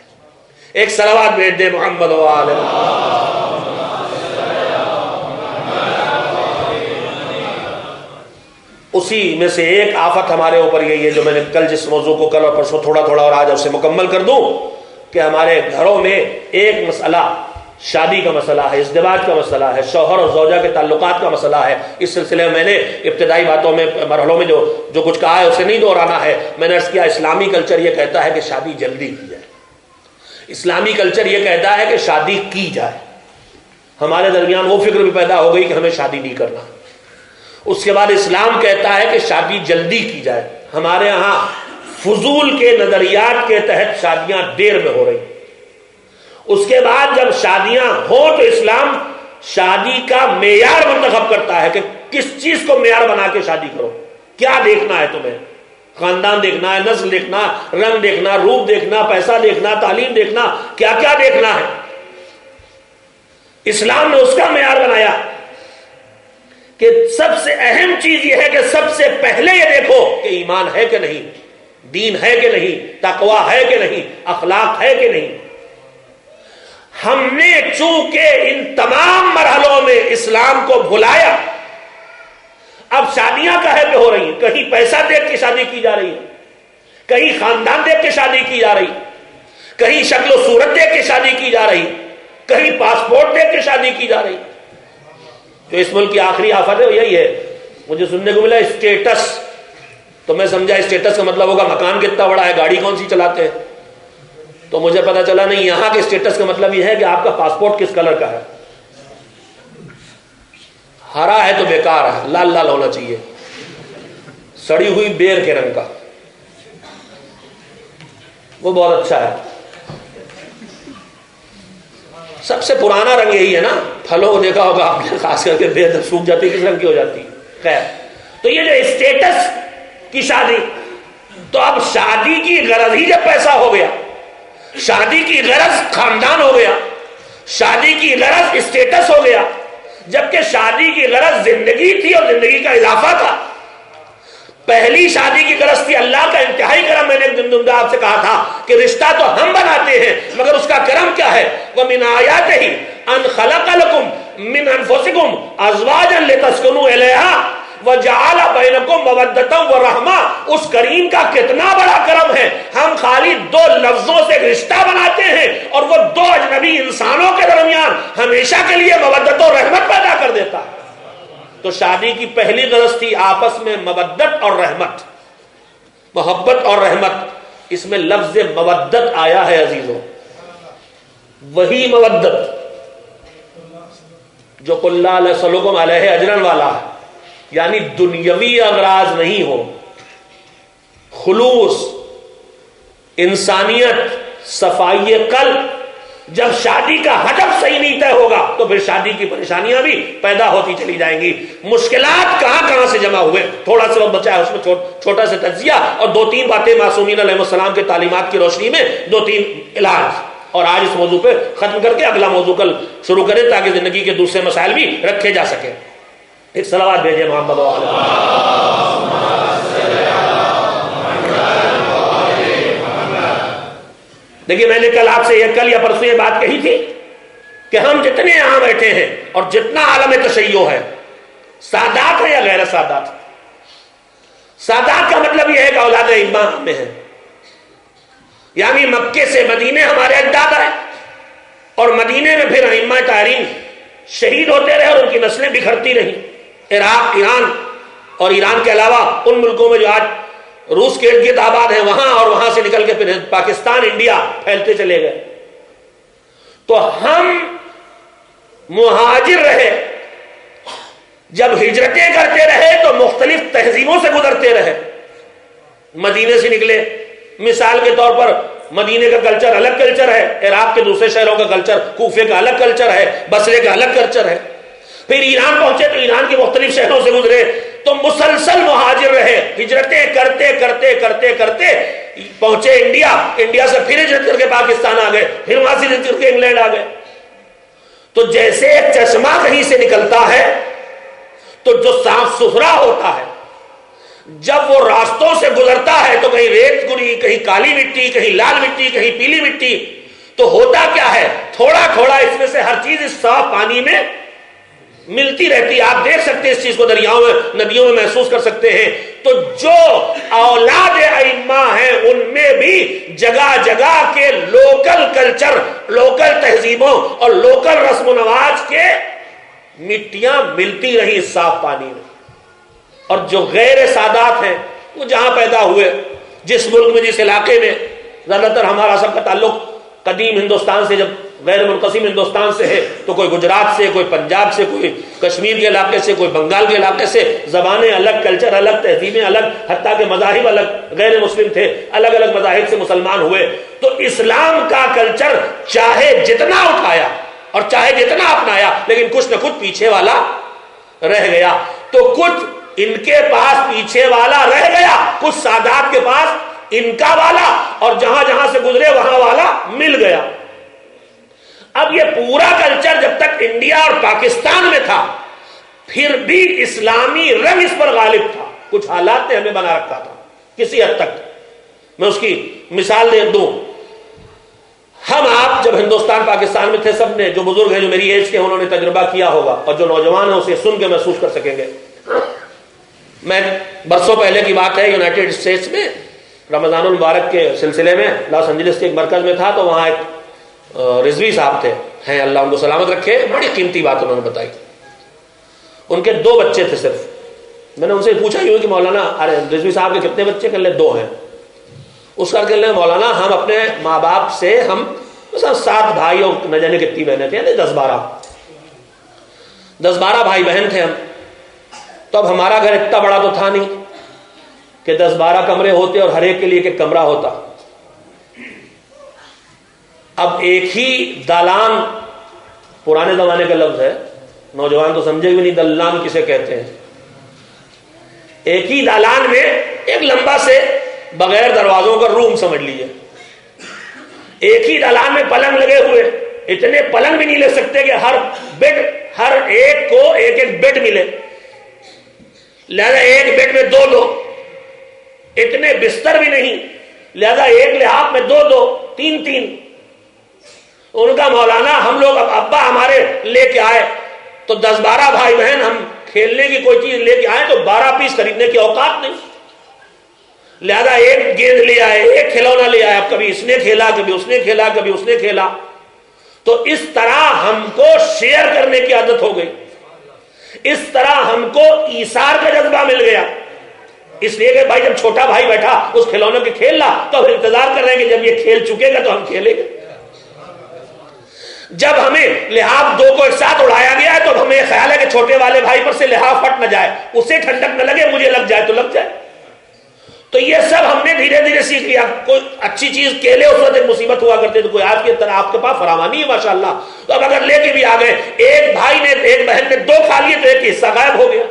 ایک صلوات بھیج دے محمد و آل محمد. اسی میں سے ایک آفت ہمارے اوپر یہی ہے جو میں نے کل جس موضوع کو کل اور پرسوں تھوڑا تھوڑا اور آج اسے مکمل کر دوں, کہ ہمارے گھروں میں ایک مسئلہ شادی کا مسئلہ ہے, ازدواج کا مسئلہ ہے, شوہر اور زوجہ کے تعلقات کا مسئلہ ہے. اس سلسلے میں نے ابتدائی باتوں میں مرحلوں میں جو کچھ کہا ہے اسے نہیں دہرانا ہے. میں نے عرض کیا اسلامی کلچر یہ کہتا ہے کہ شادی جلدی کی جائے, اسلامی کلچر یہ کہتا ہے کہ شادی کی جائے. ہمارے درمیان وہ فکر بھی پیدا ہو گئی کہ ہمیں شادی نہیں کرنا. اس کے بعد اسلام کہتا ہے کہ شادی جلدی کی جائے. ہمارے ہاں فضول کے نظریات کے تحت شادیاں دیر میں ہو رہی. اس کے بعد جب شادیاں ہوں تو اسلام شادی کا معیار منتخب کرتا ہے کہ کس چیز کو معیار بنا کے شادی کرو, کیا دیکھنا ہے تمہیں. خاندان دیکھنا ہے، نسل دیکھنا، رنگ دیکھنا، روپ دیکھنا، پیسہ دیکھنا، تعلیم دیکھنا، کیا کیا دیکھنا ہے۔ اسلام نے اس کا معیار بنایا کہ سب سے اہم چیز یہ ہے کہ سب سے پہلے یہ دیکھو کہ ایمان ہے کہ نہیں، دین ہے کہ نہیں، تقویٰ ہے کہ نہیں، اخلاق ہے کہ نہیں۔ ہم نے چونکہ ان تمام مرحلوں میں اسلام کو بھلایا، اب شادیاں کہے پہ ہو رہی ہیں، کہیں پیسہ دیکھ کے شادی کی جا رہی ہے، کہیں خاندان دیکھ کے شادی کی جا رہی، کہیں شکل و صورت دیکھ کے شادی کی جا رہی، کہیں پاسپورٹ دیکھ کے شادی کی جا رہی۔ جو اس ملک کی آخری آفت ہے وہ یہی ہے۔ مجھے سننے کو ملا اسٹیٹس، تو میں سمجھا اسٹیٹس کا مطلب ہوگا مکان کتنا بڑا ہے، گاڑی کون سی چلاتے ہیں، تو مجھے پتا چلا نہیں، یہاں کے اسٹیٹس کا مطلب یہ ہے کہ آپ کا پاسپورٹ کس کلر کا ہے۔ ہرا ہے تو بیکار ہے، لال لال ہونا چاہیے، سڑی ہوئی بیر کے رنگ کا، وہ بہت اچھا ہے۔ سب سے پرانا رنگ یہی ہے نا، پھلوں کو دیکھا ہوگا آپ نے، خاص کر کے بیر سوکھ جاتی کس رنگ کی ہو جاتی۔ خیر، تو یہ جو اسٹیٹس کی شادی، تو اب شادی کی غرض ہی جب پیسہ ہو گیا، شادی کی غرض خاندان ہو گیا، شادی کی غرض اسٹیٹس ہو گیا، جبکہ شادی کی غرض زندگی تھی اور زندگی کا اضافہ تھا۔ پہلی شادی کی غرض تھی اللہ کا انتہائی کرم۔ میں نے ایک دن آپ سے کہا تھا کہ رشتہ تو ہم بناتے ہیں مگر اس کا کرم کیا ہے؟ وَمِنْ آيَاتِهِ أَنْ خَلَقَ لَكُمْ مِنْ أَنفُسِكُمْ أَزْوَاجًا لِتَسْكُنُوا إِلَيْهَا وَجَعَلَ بَيْنَكُمْ مَوَدَّةً وَرَحْمَةً۔ اس کریم کا کتنا بڑا کرم ہے، ہم خالی دو لفظوں سے رشتہ بناتے ہیں اور وہ دو اجنبی انسانوں کے درمیان ہمیشہ کے لیے مودت و رحمت پیدا کر دیتا ہے۔ تو شادی کی پہلی غرض تھی آپس میں مودت اور رحمت، محبت اور رحمت۔ اس میں لفظ مودت آیا ہے عزیزوں، وہی مودت جو قل لا اسألکم علیہ اجرا والا ہے، یعنی دنیاوی اغراض نہیں ہو، خلوص، انسانیت، صفائی قلب۔ جب شادی کا ہدف صحیح نہیں طے ہوگا تو پھر شادی کی پریشانیاں بھی پیدا ہوتی چلی جائیں گی۔ مشکلات کہاں کہاں سے جمع ہوئے، تھوڑا سا وقت بچا ہے، اس میں چھوٹا سا تجزیہ اور دو تین باتیں معصومین علیہ السلام کے تعلیمات کی روشنی میں، دو تین علاج، اور آج اس موضوع پہ ختم کر کے اگلا موضوع کل شروع کریں تاکہ زندگی کے دوسرے مسائل بھی رکھے جا سکیں۔ ایک صلوات بھیجیں محمد دیکھیے، میں نے کل آپ سے کل یا پرسوں یہ بات کہی تھی کہ ہم جتنے یہاں بیٹھے ہیں اور جتنا عالم تشیع ہے، سادات ہے یا غیر سادات؟ سادات کا مطلب یہ ہے کہ اولاد ائمہ میں ہے، یعنی مکے سے مدینے ہمارے اجداد آئے اور مدینے میں پھر ائمہ طاہرین شہید ہوتے رہے اور ان کی نسلیں بکھرتی رہی۔ عراق، ایران اور ایران کے علاوہ ان ملکوں میں جو آج روس کے ارد گرد آباد ہیں وہاں، اور وہاں سے نکل کے پھر پاکستان، انڈیا پھیلتے چلے گئے۔ تو ہم مہاجر رہے، جب ہجرتیں کرتے رہے تو مختلف تہذیبوں سے گزرتے رہے۔ مدینے سے نکلے، مثال کے طور پر مدینے کا کلچر الگ کلچر ہے، عراق کے دوسرے شہروں کا کلچر، کوفے کا الگ کلچر ہے، بصرے کا الگ کلچر ہے۔ پھر ایران پہنچے تو ایران کے مختلف شہروں سے گزرے، تو مسلسل مہاجر رہے، ہجرتیں کرتے کرتے کرتے کرتے پہنچے انڈیا، انڈیا سے پھر ہجرت کر کے پاکستان آ گئے، پھر وہاں سے ہجرت کر کے انگلینڈ آ گئے۔ تو جیسے ایک چشمہ کہیں سے نکلتا ہے تو جو صاف ستھرا ہوتا ہے، جب وہ راستوں سے گزرتا ہے تو کہیں ریت گری، کہیں کالی مٹی، کہیں لال مٹی، کہیں پیلی مٹی، تو ہوتا کیا ہے، تھوڑا تھوڑا اس میں سے ہر چیز اس صاف پانی میں ملتی رہتی ہے۔ آپ دیکھ سکتے ہیں اس چیز کو، دریاؤں میں، ندیوں میں محسوس کر سکتے ہیں۔ تو جو اولاد ائمہ ہیں ان میں بھی جگہ جگہ کے لوکل کلچر، لوکل تہذیبوں اور لوکل رسم و رواج کے مٹیاں ملتی رہی اس صاف پانی میں۔ اور جو غیر سادات ہیں وہ جہاں پیدا ہوئے، جس ملک میں، جس علاقے میں، زیادہ تر ہمارا سب کا تعلق قدیم ہندوستان سے، جب غیر منقسم ہندوستان سے ہے تو کوئی گجرات سے، کوئی پنجاب سے، کوئی کشمیر کے علاقے سے، کوئی بنگال کے علاقے سے، زبانیں الگ، کلچر الگ، تہذیبیں الگ، حتیٰ کہ مذاہب الگ، غیر مسلم تھے، الگ الگ مذاہب سے مسلمان ہوئے۔ تو اسلام کا کلچر چاہے جتنا اٹھایا اور چاہے جتنا اپنایا، لیکن کچھ نہ کچھ پیچھے والا رہ گیا۔ تو کچھ ان کے پاس پیچھے والا رہ گیا، کچھ سادات کے پاس ان کا والا، اور جہاں جہاں سے گزرے وہاں والا مل گیا۔ اب یہ پورا کلچر جب تک انڈیا اور پاکستان میں تھا پھر بھی اسلامی رنگ اس پر غالب تھا، کچھ حالات نے ہمیں بنا رکھا تھا کسی حد تک۔ میں اس کی مثال دوں، ہم آپ جب ہندوستان پاکستان میں تھے، سب نے جو بزرگ ہیں جو میری ایج کے انہوں نے تجربہ کیا ہوگا، اور جو نوجوان ہیں اسے سن کے محسوس کر سکیں گے۔ میں برسوں پہلے کی بات ہے، یونائٹڈ اسٹیٹس میں رمضان المبارک کے سلسلے میں لاس اینجلس کے ایک مرکز میں تھا، تو وہاں ایک رضوی صاحب تھے، ہیں اللہ ان کو سلامت رکھے، بڑی قیمتی بات انہوں نے بتائی۔ ان کے 2 بچے تھے صرف۔ میں نے ان سے پوچھا یوں کہ مولانا ارے رضوی صاحب کے کتنے بچے؟ کہنے لگے 2 ہیں۔ اس کا کہنے لگے مولانا ہم اپنے ماں باپ سے ہم 7 بھائی اور نہ جانے کتنی بہنیں تھیں، 10-12 بھائی بہن تھے ہم۔ تو اب ہمارا گھر اتنا بڑا تو تھا نہیں کہ 10-12 کمرے ہوتے اور ہر ایک کے لیے ایک کمرہ ہوتا۔ اب ایک ہی دالان، پرانے زمانے کا لفظ ہے، نوجوان تو سمجھے بھی نہیں دلان کسے کہتے ہیں۔ ایک ہی دالان میں ایک لمبا سے بغیر دروازوں کا روم سمجھ لیجیے، ایک ہی دالان میں پلنگ لگے ہوئے، اتنے پلنگ بھی نہیں لے سکتے کہ ہر ایک کو ایک ایک بیڈ ملے، لہذا ایک بیڈ میں 2 لوگ، اتنے بستر بھی نہیں، لہذا ایک لحاظ میں 2 3۔ ان کا مولانا ہم لوگ ابا ہمارے لے کے آئے تو 10-12 بھائی بہن ہم کھیلنے کی کوئی چیز لے کے آئے تو 12 پیس خریدنے کی اوقات نہیں، لہذا ایک گیند لے آئے، ایک کھلونا لے آئے، اب کبھی اس نے کھیلا، کبھی اس نے کھیلا، کبھی اس نے کھیلا۔ تو اس طرح ہم کو شیئر کرنے کی عادت ہو گئی، اس طرح ہم کو ایثار کا جذبہ مل گیا، اس لیے کہ بھائی جب چھوٹا بھائی بیٹھا اس کھلونے کے کھیل رہا تو ہم انتظار کر رہے ہیں کہ جب یہ کھیل چکے گا تو ہم کھیلیں گے۔ جب ہمیں لحاف 2 کو ایک ساتھ اڑایا گیا ہے تو ہمیں خیال ہے کہ چھوٹے والے بھائی پر سے لحاف پھٹ نہ جائے، اسے ٹھنڈک نہ لگے، مجھے لگ جائے تو لگ جائے۔ تو یہ سب ہم نے دھیرے دھیرے سیکھ لیا۔ کوئی اچھی چیز کیلے اس وقت ایک مصیبت ہوا کرتے تو کوئی آج کی طرح آپ کے پاس فراوانی ہے ماشاءاللہ، تو اب اگر لے کے بھی آ گئے، ایک بھائی نے ایک بہن نے 2 کھا لیے تو ایک حصہ غائب ہو گیا،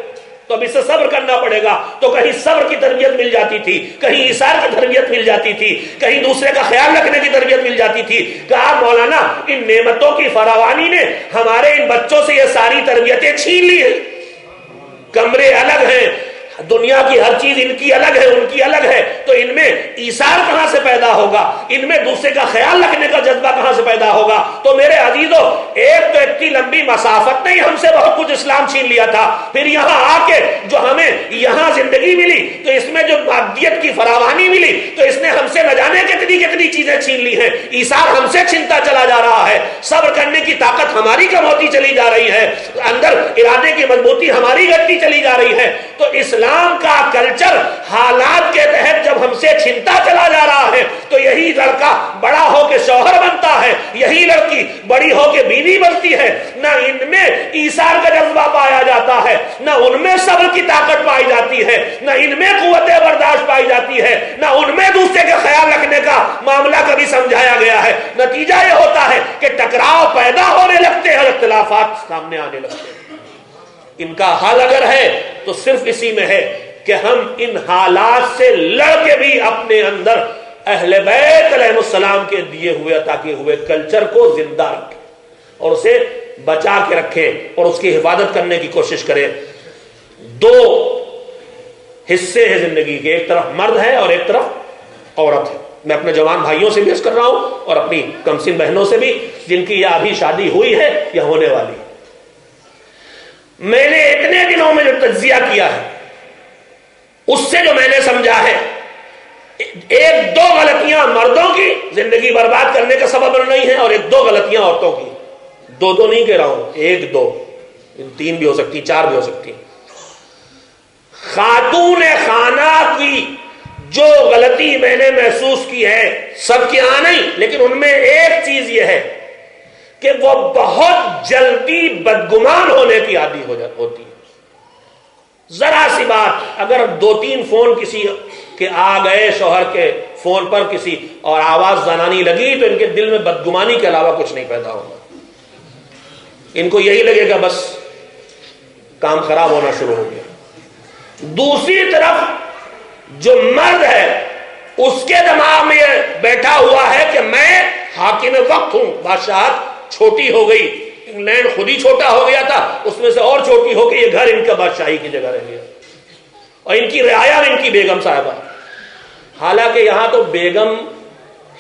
تو اب اس سے صبر کرنا پڑے گا۔ تو کہیں صبر کی تربیت مل جاتی تھی، کہیں ایثار کی تربیت مل جاتی تھی، کہیں دوسرے کا خیال رکھنے کی تربیت مل جاتی تھی۔ کہا مولانا ان نعمتوں کی فراوانی نے ہمارے ان بچوں سے یہ ساری تربیتیں چھین لی ہیں، کمرے الگ ہیں، دنیا کی ہر چیز ان کی الگ ہے، ان کی الگ ہے، تو ان میں ایثار کہاں سے پیدا ہوگا، ان میں دوسرے کا خیال رکھنے کا جذبہ کہاں سے پیدا ہوگا؟ تو میرے عزیزو، ایک تو اتنی لمبی مسافت نے ہم سے بہت کچھ اسلام چھین لیا تھا، پھر یہاں آ کے جو ہمیں یہاں زندگی ملی تو اس میں جو مادیت کی فراوانی ملی تو اس نے ہم سے نہ جانے کتنی چیزیں چھین لی ہیں۔ ایثار ہم سے چھنتا چلا جا رہا ہے، صبر کرنے کی طاقت ہماری کم ہوتی چلی جا رہی ہے، اندر ارادے کی مضبوطی ہماری گھٹتی چلی جا رہی ہے۔ تو اسلام کا کلچر حالات کے تحت جب ہم سے چھنتا چلا جا رہا ہے تو یہی لڑکا بڑا ہو کے شوہر بنتا ہے، یہی لڑکی بڑی ہو کے بیوی بنتی ہے، نہ ان میں ایثار کا جذبہ پایا جاتا ہے، نہ ان میں صبر کی طاقت پائی جاتی ہے، نہ ان میں قوت برداشت پائی جاتی ہے، نہ ان میں دوسرے کا خیال رکھنے کا معاملہ کبھی سمجھایا گیا ہے۔ نتیجہ یہ ہوتا ہے کہ ٹکراؤ پیدا ہونے لگتے ہیں، اختلافات سامنے آنے لگتے ہیں۔ ان کا حل اگر ہے تو صرف اسی میں ہے کہ ہم ان حالات سے لڑ کے بھی اپنے اندر اہل بیت علیہ السلام کے دیے ہوئے عطا کیے ہوئے کلچر کو زندہ رکھیں اور اسے بچا کے رکھیں اور اس کی حفاظت کرنے کی کوشش کریں۔ 2 حصے ہیں زندگی کے، ایک طرف مرد ہے اور ایک طرف عورت ہے۔ میں اپنے جوان بھائیوں سے بھی عرض کر رہا ہوں اور اپنی کمسن بہنوں سے بھی جن کی یا ابھی شادی ہوئی ہے یا ہونے والی ہے۔ میں نے اتنے دنوں میں جو تجزیہ کیا ہے اس سے جو میں نے سمجھا ہے، 1-2 غلطیاں مردوں کی زندگی برباد کرنے کا سبب بن رہی ہیں اور 1-2 غلطیاں عورتوں کی۔ 2 نہیں کہہ رہا ہوں، 1-2، 3 بھی ہو سکتی، 4 بھی ہو سکتی۔ خاتون خانہ کی جو غلطی میں نے محسوس کی ہے، سب کی نہیں، لیکن ان میں ایک چیز یہ ہے کہ وہ بہت جلدی بدگمان ہونے کی عادی ہوتی ہے۔ ذرا سی بات، اگر 2-3 فون کسی کے آ گئے شوہر کے فون پر کسی اور آواز زنانی لگی تو ان کے دل میں بدگمانی کے علاوہ کچھ نہیں پیدا ہوگا۔ ان کو یہی لگے گا بس کام خراب ہونا شروع ہو گیا۔ دوسری طرف جو مرد ہے اس کے دماغ میں بیٹھا ہوا ہے کہ میں حاکم وقت ہوں، بادشاہت چھوٹی ہو گئی، انگلینڈ خود ہی چھوٹا ہو گیا تھا، اس میں سے اور چھوٹی ہو گئی، یہ گھر ان کا بادشاہی کی جگہ رہ گیا، اور ان کی رعایا میں ان کی بیگم صاحبہ، حالانکہ یہاں تو بیگم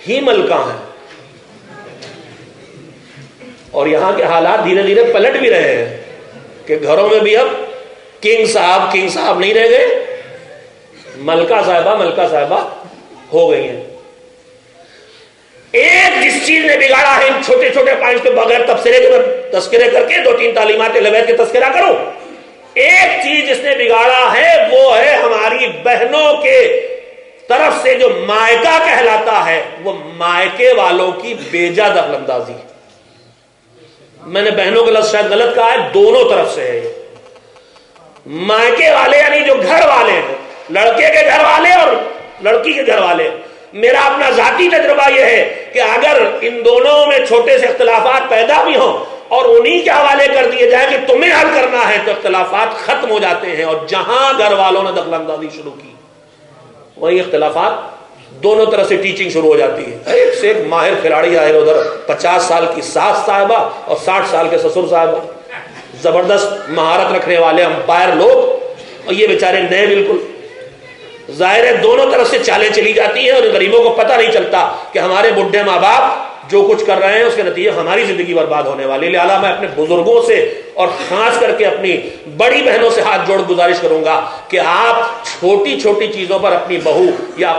ہی ملکہ ہیں، اور یہاں کے حالات دھیرے دھیرے پلٹ بھی رہے ہیں کہ گھروں میں بھی اب کنگ صاحب نہیں رہ گئے، ملکہ صاحبہ ہو گئی ہیں۔ ایک جس چیز نے بگاڑا ہے ان چھوٹے چھوٹے پوائنٹس کے بغیر تبصرے کے میں تذکرے کر کے 2-3 تعلیمات لبید کے تذکرہ کروں، ایک چیز جس نے بگاڑا ہے وہ ہے ہماری بہنوں کے طرف سے جو مائکہ کہلاتا ہے، وہ مائکے والوں کی بیجا دخل اندازی۔ میں نے بہنوں کا لفظ شاید غلط کہا ہے، دونوں طرف سے ہے۔ مائکے والے یعنی جو گھر والے ہیں، لڑکے کے گھر والے اور لڑکی کے گھر والے۔ میرا اپنا ذاتی تجربہ یہ ہے کہ اگر ان دونوں میں چھوٹے سے اختلافات پیدا بھی ہوں اور انہی کے حوالے کر دیے جائے کہ تمہیں حل کرنا ہے، تو اختلافات ختم ہو جاتے ہیں، اور جہاں گھر والوں نے دخل اندازی شروع کی وہی اختلافات دونوں طرف سے ٹیچنگ شروع ہو جاتی ہے۔ ایک سے ایک ماہر کھلاڑی آئے ادھر، 50 سال کی ساس صاحبہ اور 60 سال کے سسر صاحبہ، زبردست مہارت رکھنے والے امپائر لوگ، اور یہ بیچارے نئے بالکل۔ ظاہر ہے دونوں طرف سے چالیں چلی جاتی ہیں، اور غریبوں کو پتہ نہیں چلتا کہ ہمارے بڈھے ماں باپ جو کچھ کر رہے ہیں اس کے نتیجے ہماری زندگی برباد ہونے والی۔ لہٰذا میں اپنے بزرگوں سے اور خاص کر کے اپنی بڑی بہنوں سے ہاتھ جوڑ گزارش کروں گا کہ آپ چھوٹی چھوٹی چیزوں پر اپنی بہو یا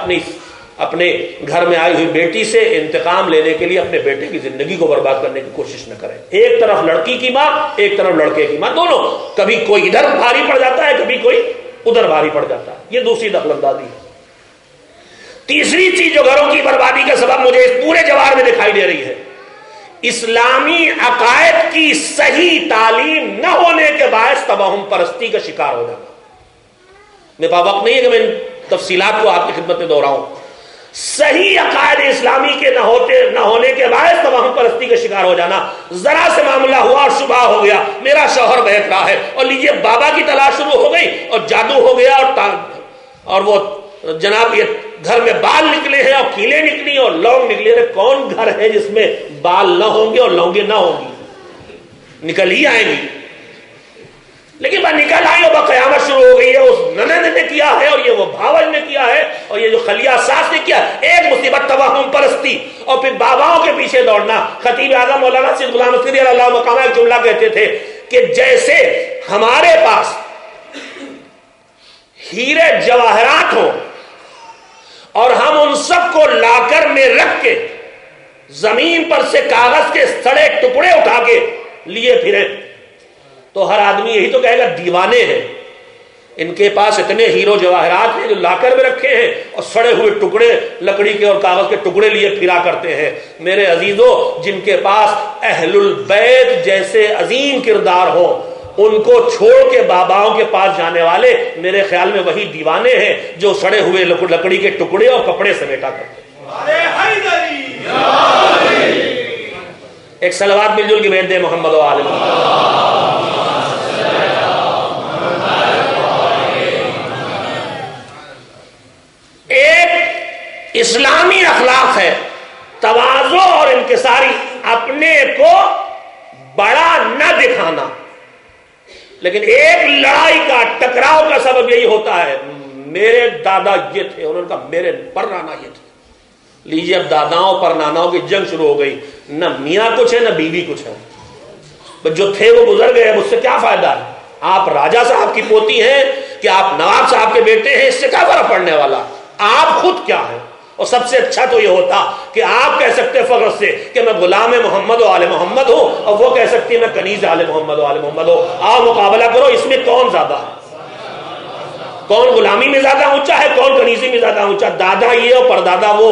اپنے گھر میں آئی ہوئی بیٹی سے انتقام لینے کے لیے اپنے بیٹے کی زندگی کو برباد کرنے کی کوشش نہ کریں۔ ایک طرف لڑکی کی ماں، ایک طرف لڑکے کی ماں، دونوں کبھی کوئی ادھر بھاری پڑ جاتا ہے، کبھی کوئی ادھر بھاری پڑ جاتا ہے۔ یہ دوسری دخل اندازی ہے۔ تیسری چیز جو گھروں کی بربادی کا سبب مجھے اس پورے جوار میں دکھائی دے رہی ہے، اسلامی عقائد کی صحیح تعلیم نہ ہونے کے باعث توہم پرستی کا شکار ہو جانا۔ میرے پاس وقت نہیں ہے کہ میں ان تفصیلات کو آپ کی خدمت میں دہراؤں۔ صحیح عقائد اسلامی کے نہ ہونے کے باعث توہم پرستی کا شکار ہو جانا۔ ذرا سے معاملہ ہوا اور شبہ ہو گیا، میرا شوہر بہک رہا ہے، اور لیجئے بابا کی تلاش شروع ہو گئی اور جادو ہو گیا، اور وہ جناب یہ گھر میں بال نکلے ہیں اور کیلیں نکلی اور لونگ نکلی۔ کون گھر ہے جس میں بال نہ ہوں گے اور لونگیں نہ ہوں گی؟ نکل ہی آئیں گی۔ لیکن وہ نکل آئی اور قیامت شروع ہو گئی ہے، اس نند نے کیا ہے اور یہ وہ بھاوج نے کیا ہے اور یہ جو خلیہ ساس نے کیا۔ ایک مصیبت توہم پرستی اور پھر باباؤں کے پیچھے دوڑنا۔ خطیب اعظم مولانا سید غلام رشید علیہ اللہ مقامہ ایک جملہ کہتے تھے کہ جیسے ہمارے پاس ہیرے جواہرات ہوں اور ہم ان سب کو لاکر میں رکھ کے زمین پر سے کاغذ کے سڑے ٹکڑے اٹھا کے لیے پھریں، تو ہر آدمی یہی تو کہے گا دیوانے ہیں، ان کے پاس اتنے ہیرو جواہرات ہیں جو لاکر میں رکھے ہیں اور سڑے ہوئے ٹکڑے لکڑی کے اور کاغذ کے ٹکڑے لیے پھرا کرتے ہیں۔ میرے عزیزو، جن کے پاس اہل البیت جیسے عظیم کردار ہوں، ان کو چھوڑ کے باباؤں کے پاس جانے والے میرے خیال میں وہی دیوانے ہیں جو سڑے ہوئے لکڑی کے ٹکڑے اور کپڑے سمیٹا کرتے ہیں۔ ایک صلوات مل جل کے بھیج دے محمد و آل محمد۔ ایک اسلامی اخلاق ہے تواضع اور انکساری، اپنے کو بڑا نہ دکھانا، لیکن ایک لڑائی کا ٹکراؤ کا سبب یہی ہوتا ہے، میرے دادا یہ تھے، انہوں نے کہا میرے پرنانا یہ تھے۔ لیجیے اب داداؤں پر ناناؤں کی جنگ شروع ہو گئی، نہ میاں کچھ ہے نہ بیوی کچھ ہے، جو تھے وہ گزر گئے، اب اس سے کیا فائدہ ہے؟ آپ راجہ صاحب کی پوتی ہیں کہ آپ نواب صاحب کے بیٹے ہیں، اس سے کیا فرق پڑنے والا؟ آپ خود کیا ہیں؟ اور سب سے اچھا تو یہ ہوتا کہ آپ کہہ سکتے فخر سے کہ میں غلام محمد و آل محمد ہوں، اور وہ کہہ سکتی میں کنیز آل محمد و آل محمد ہوں۔ آؤ مقابلہ کرو، اس میں کون زیادہ ہے؟ کون غلامی میں زیادہ اونچا ہے، کون کنیزی میں زیادہ اونچا؟ دادا یہ اور پردادا وہ،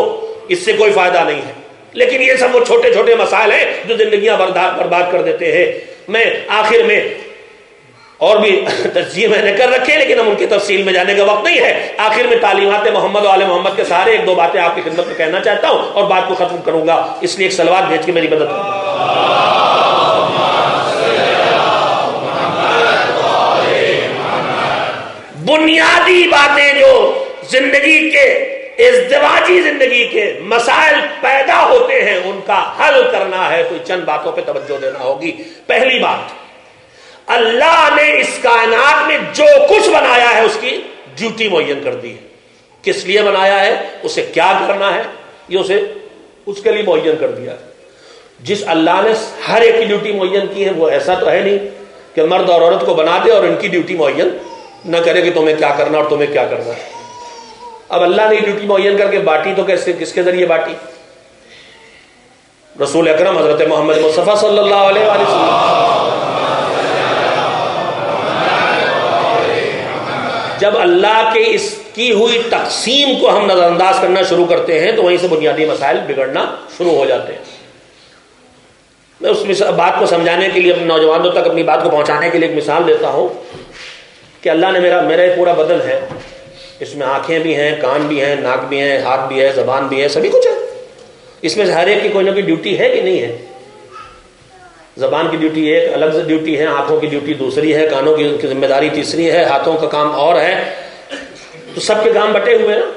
اس سے کوئی فائدہ نہیں ہے۔ لیکن یہ سب وہ چھوٹے چھوٹے مسائل ہیں جو زندگیاں برباد کر دیتے ہیں۔ میں آخر میں اور بھی تجزیے میں نے کر رکھے، لیکن ہم ان کی تفصیل میں جانے کا وقت نہیں ہے۔ آخر میں تعلیمات محمد و آل محمد کے سارے ایک دو باتیں آپ کی خدمت میں کہنا چاہتا ہوں اور بات کو ختم کروں گا، اس لیے ایک صلوات بھیج کے میری مدد کروں۔ بنیادی باتیں جو زندگی کے ازدواجی زندگی کے مسائل پیدا ہوتے ہیں ان کا حل کرنا ہے تو چند باتوں پہ توجہ دینا ہوگی. پہلی بات، اللہ نے اس کائنات میں جو کچھ بنایا ہے اس کی ڈیوٹی معین کر دی ہے. کس لیے بنایا ہے، اسے کیا کرنا ہے، یہ اسے اس کے لیے معین کر دیا ہے. جس اللہ نے ہر ایک کی ڈیوٹی معین کی ہے وہ ایسا تو ہے نہیں کہ مرد اور عورت کو بنا دے اور ان کی ڈیوٹی معین نہ کرے کہ تمہیں کیا کرنا اور تمہیں کیا کرنا ہے. اب اللہ نے ڈیوٹی معین کر کے بانٹی تو کیسے، کس کے ذریعے بانٹی؟ رسول اکرم حضرت محمد مصطفیٰ صلی اللہ علیہ وآلہ وسلم. جب اللہ کے اس کی ہوئی تقسیم کو ہم نظر انداز کرنا شروع کرتے ہیں تو وہیں سے بنیادی مسائل بگڑنا شروع ہو جاتے ہیں. میں اس بات کو سمجھانے کے لیے اپنے نوجوانوں تک اپنی بات کو پہنچانے کے لیے ایک مثال دیتا ہوں کہ اللہ نے میرا یہ پورا بدن ہے، اس میں آنکھیں بھی ہیں، کان بھی ہیں، ناک بھی ہیں، ہاتھ بھی ہے، زبان بھی ہے، سبھی کچھ ہے. اس میں سے ہر ایک کی کوئی نہ کوئی ڈیوٹی ہے کہ نہیں ہے؟ زبان کی ڈیوٹی ایک الگ ڈیوٹی ہے، آنکھوں کی ڈیوٹی دوسری ہے، کانوں کی ذمہ داری تیسری ہے، ہاتھوں کا کام اور ہے. تو سب کے کام بٹے ہوئے ہیں نا.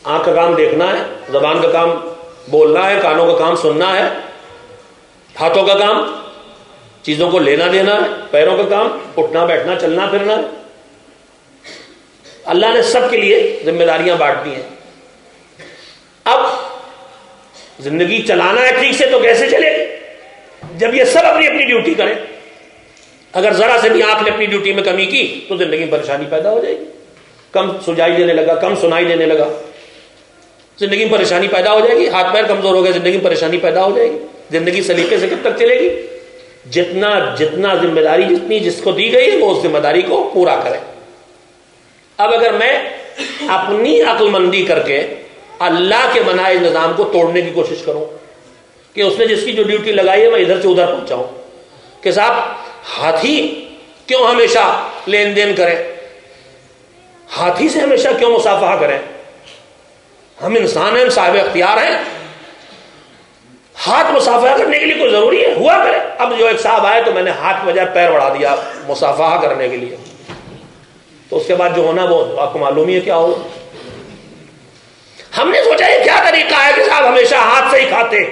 آنکھ کا کام دیکھنا ہے، زبان کا کام بولنا ہے، کانوں کا کام سننا ہے، ہاتھوں کا کام چیزوں کو لینا دینا ہے، پیروں کا کام اٹھنا بیٹھنا چلنا پھرنا ہے. اللہ نے سب کے لیے ذمہ داریاں بانٹ دی ہیں. اب زندگی چلانا ہے ٹھیک سے تو کیسے چلے جب یہ سب اپنی اپنی ڈیوٹی کریں؟ اگر ذرا سے بھی آپ نے اپنی ڈیوٹی میں کمی کی تو زندگی میں پریشانی پیدا ہو جائے گی. کم سجائی دینے لگا، کم سنائی دینے لگا، زندگی میں پریشانی پیدا ہو جائے گی. ہاتھ پیر کمزور ہو گئے، زندگی میں پریشانی پیدا ہو جائے گی. زندگی سلیقے سے کب تک چلے گی؟ جتنا ذمہ داری جتنی جس کو دی گئی ہے وہ اس ذمہ داری کو پورا کرے. اب اگر میں اپنی عقل مندی کر کے اللہ کے بنائے نظام کو توڑنے کی کوشش کروں کہ اس نے جس کی جو ڈیوٹی لگائی ہے میں ادھر سے ادھر پہنچاؤں کہ صاحب ہاتھی کیوں ہمیشہ لین دین کریں، ہاتھی سے ہمیشہ کیوں مصافحہ کریں؟ ہم انسان ہیں، ہم صاحب اختیار ہیں. ہاتھ مصافحہ کرنے کے لیے کوئی ضروری ہے؟ ہوا کرے. اب جو ایک صاحب آئے تو میں نے ہاتھ بجائے پیر بڑھا دیا مصافحہ کرنے کے لیے، تو اس کے بعد جو ہونا وہ آپ کو معلوم ہی ہے کیا ہوگا. ہم نے سوچا یہ کیا طریقہ ہے کہ صاحب ہمیشہ ہاتھ سے ہی کھاتے.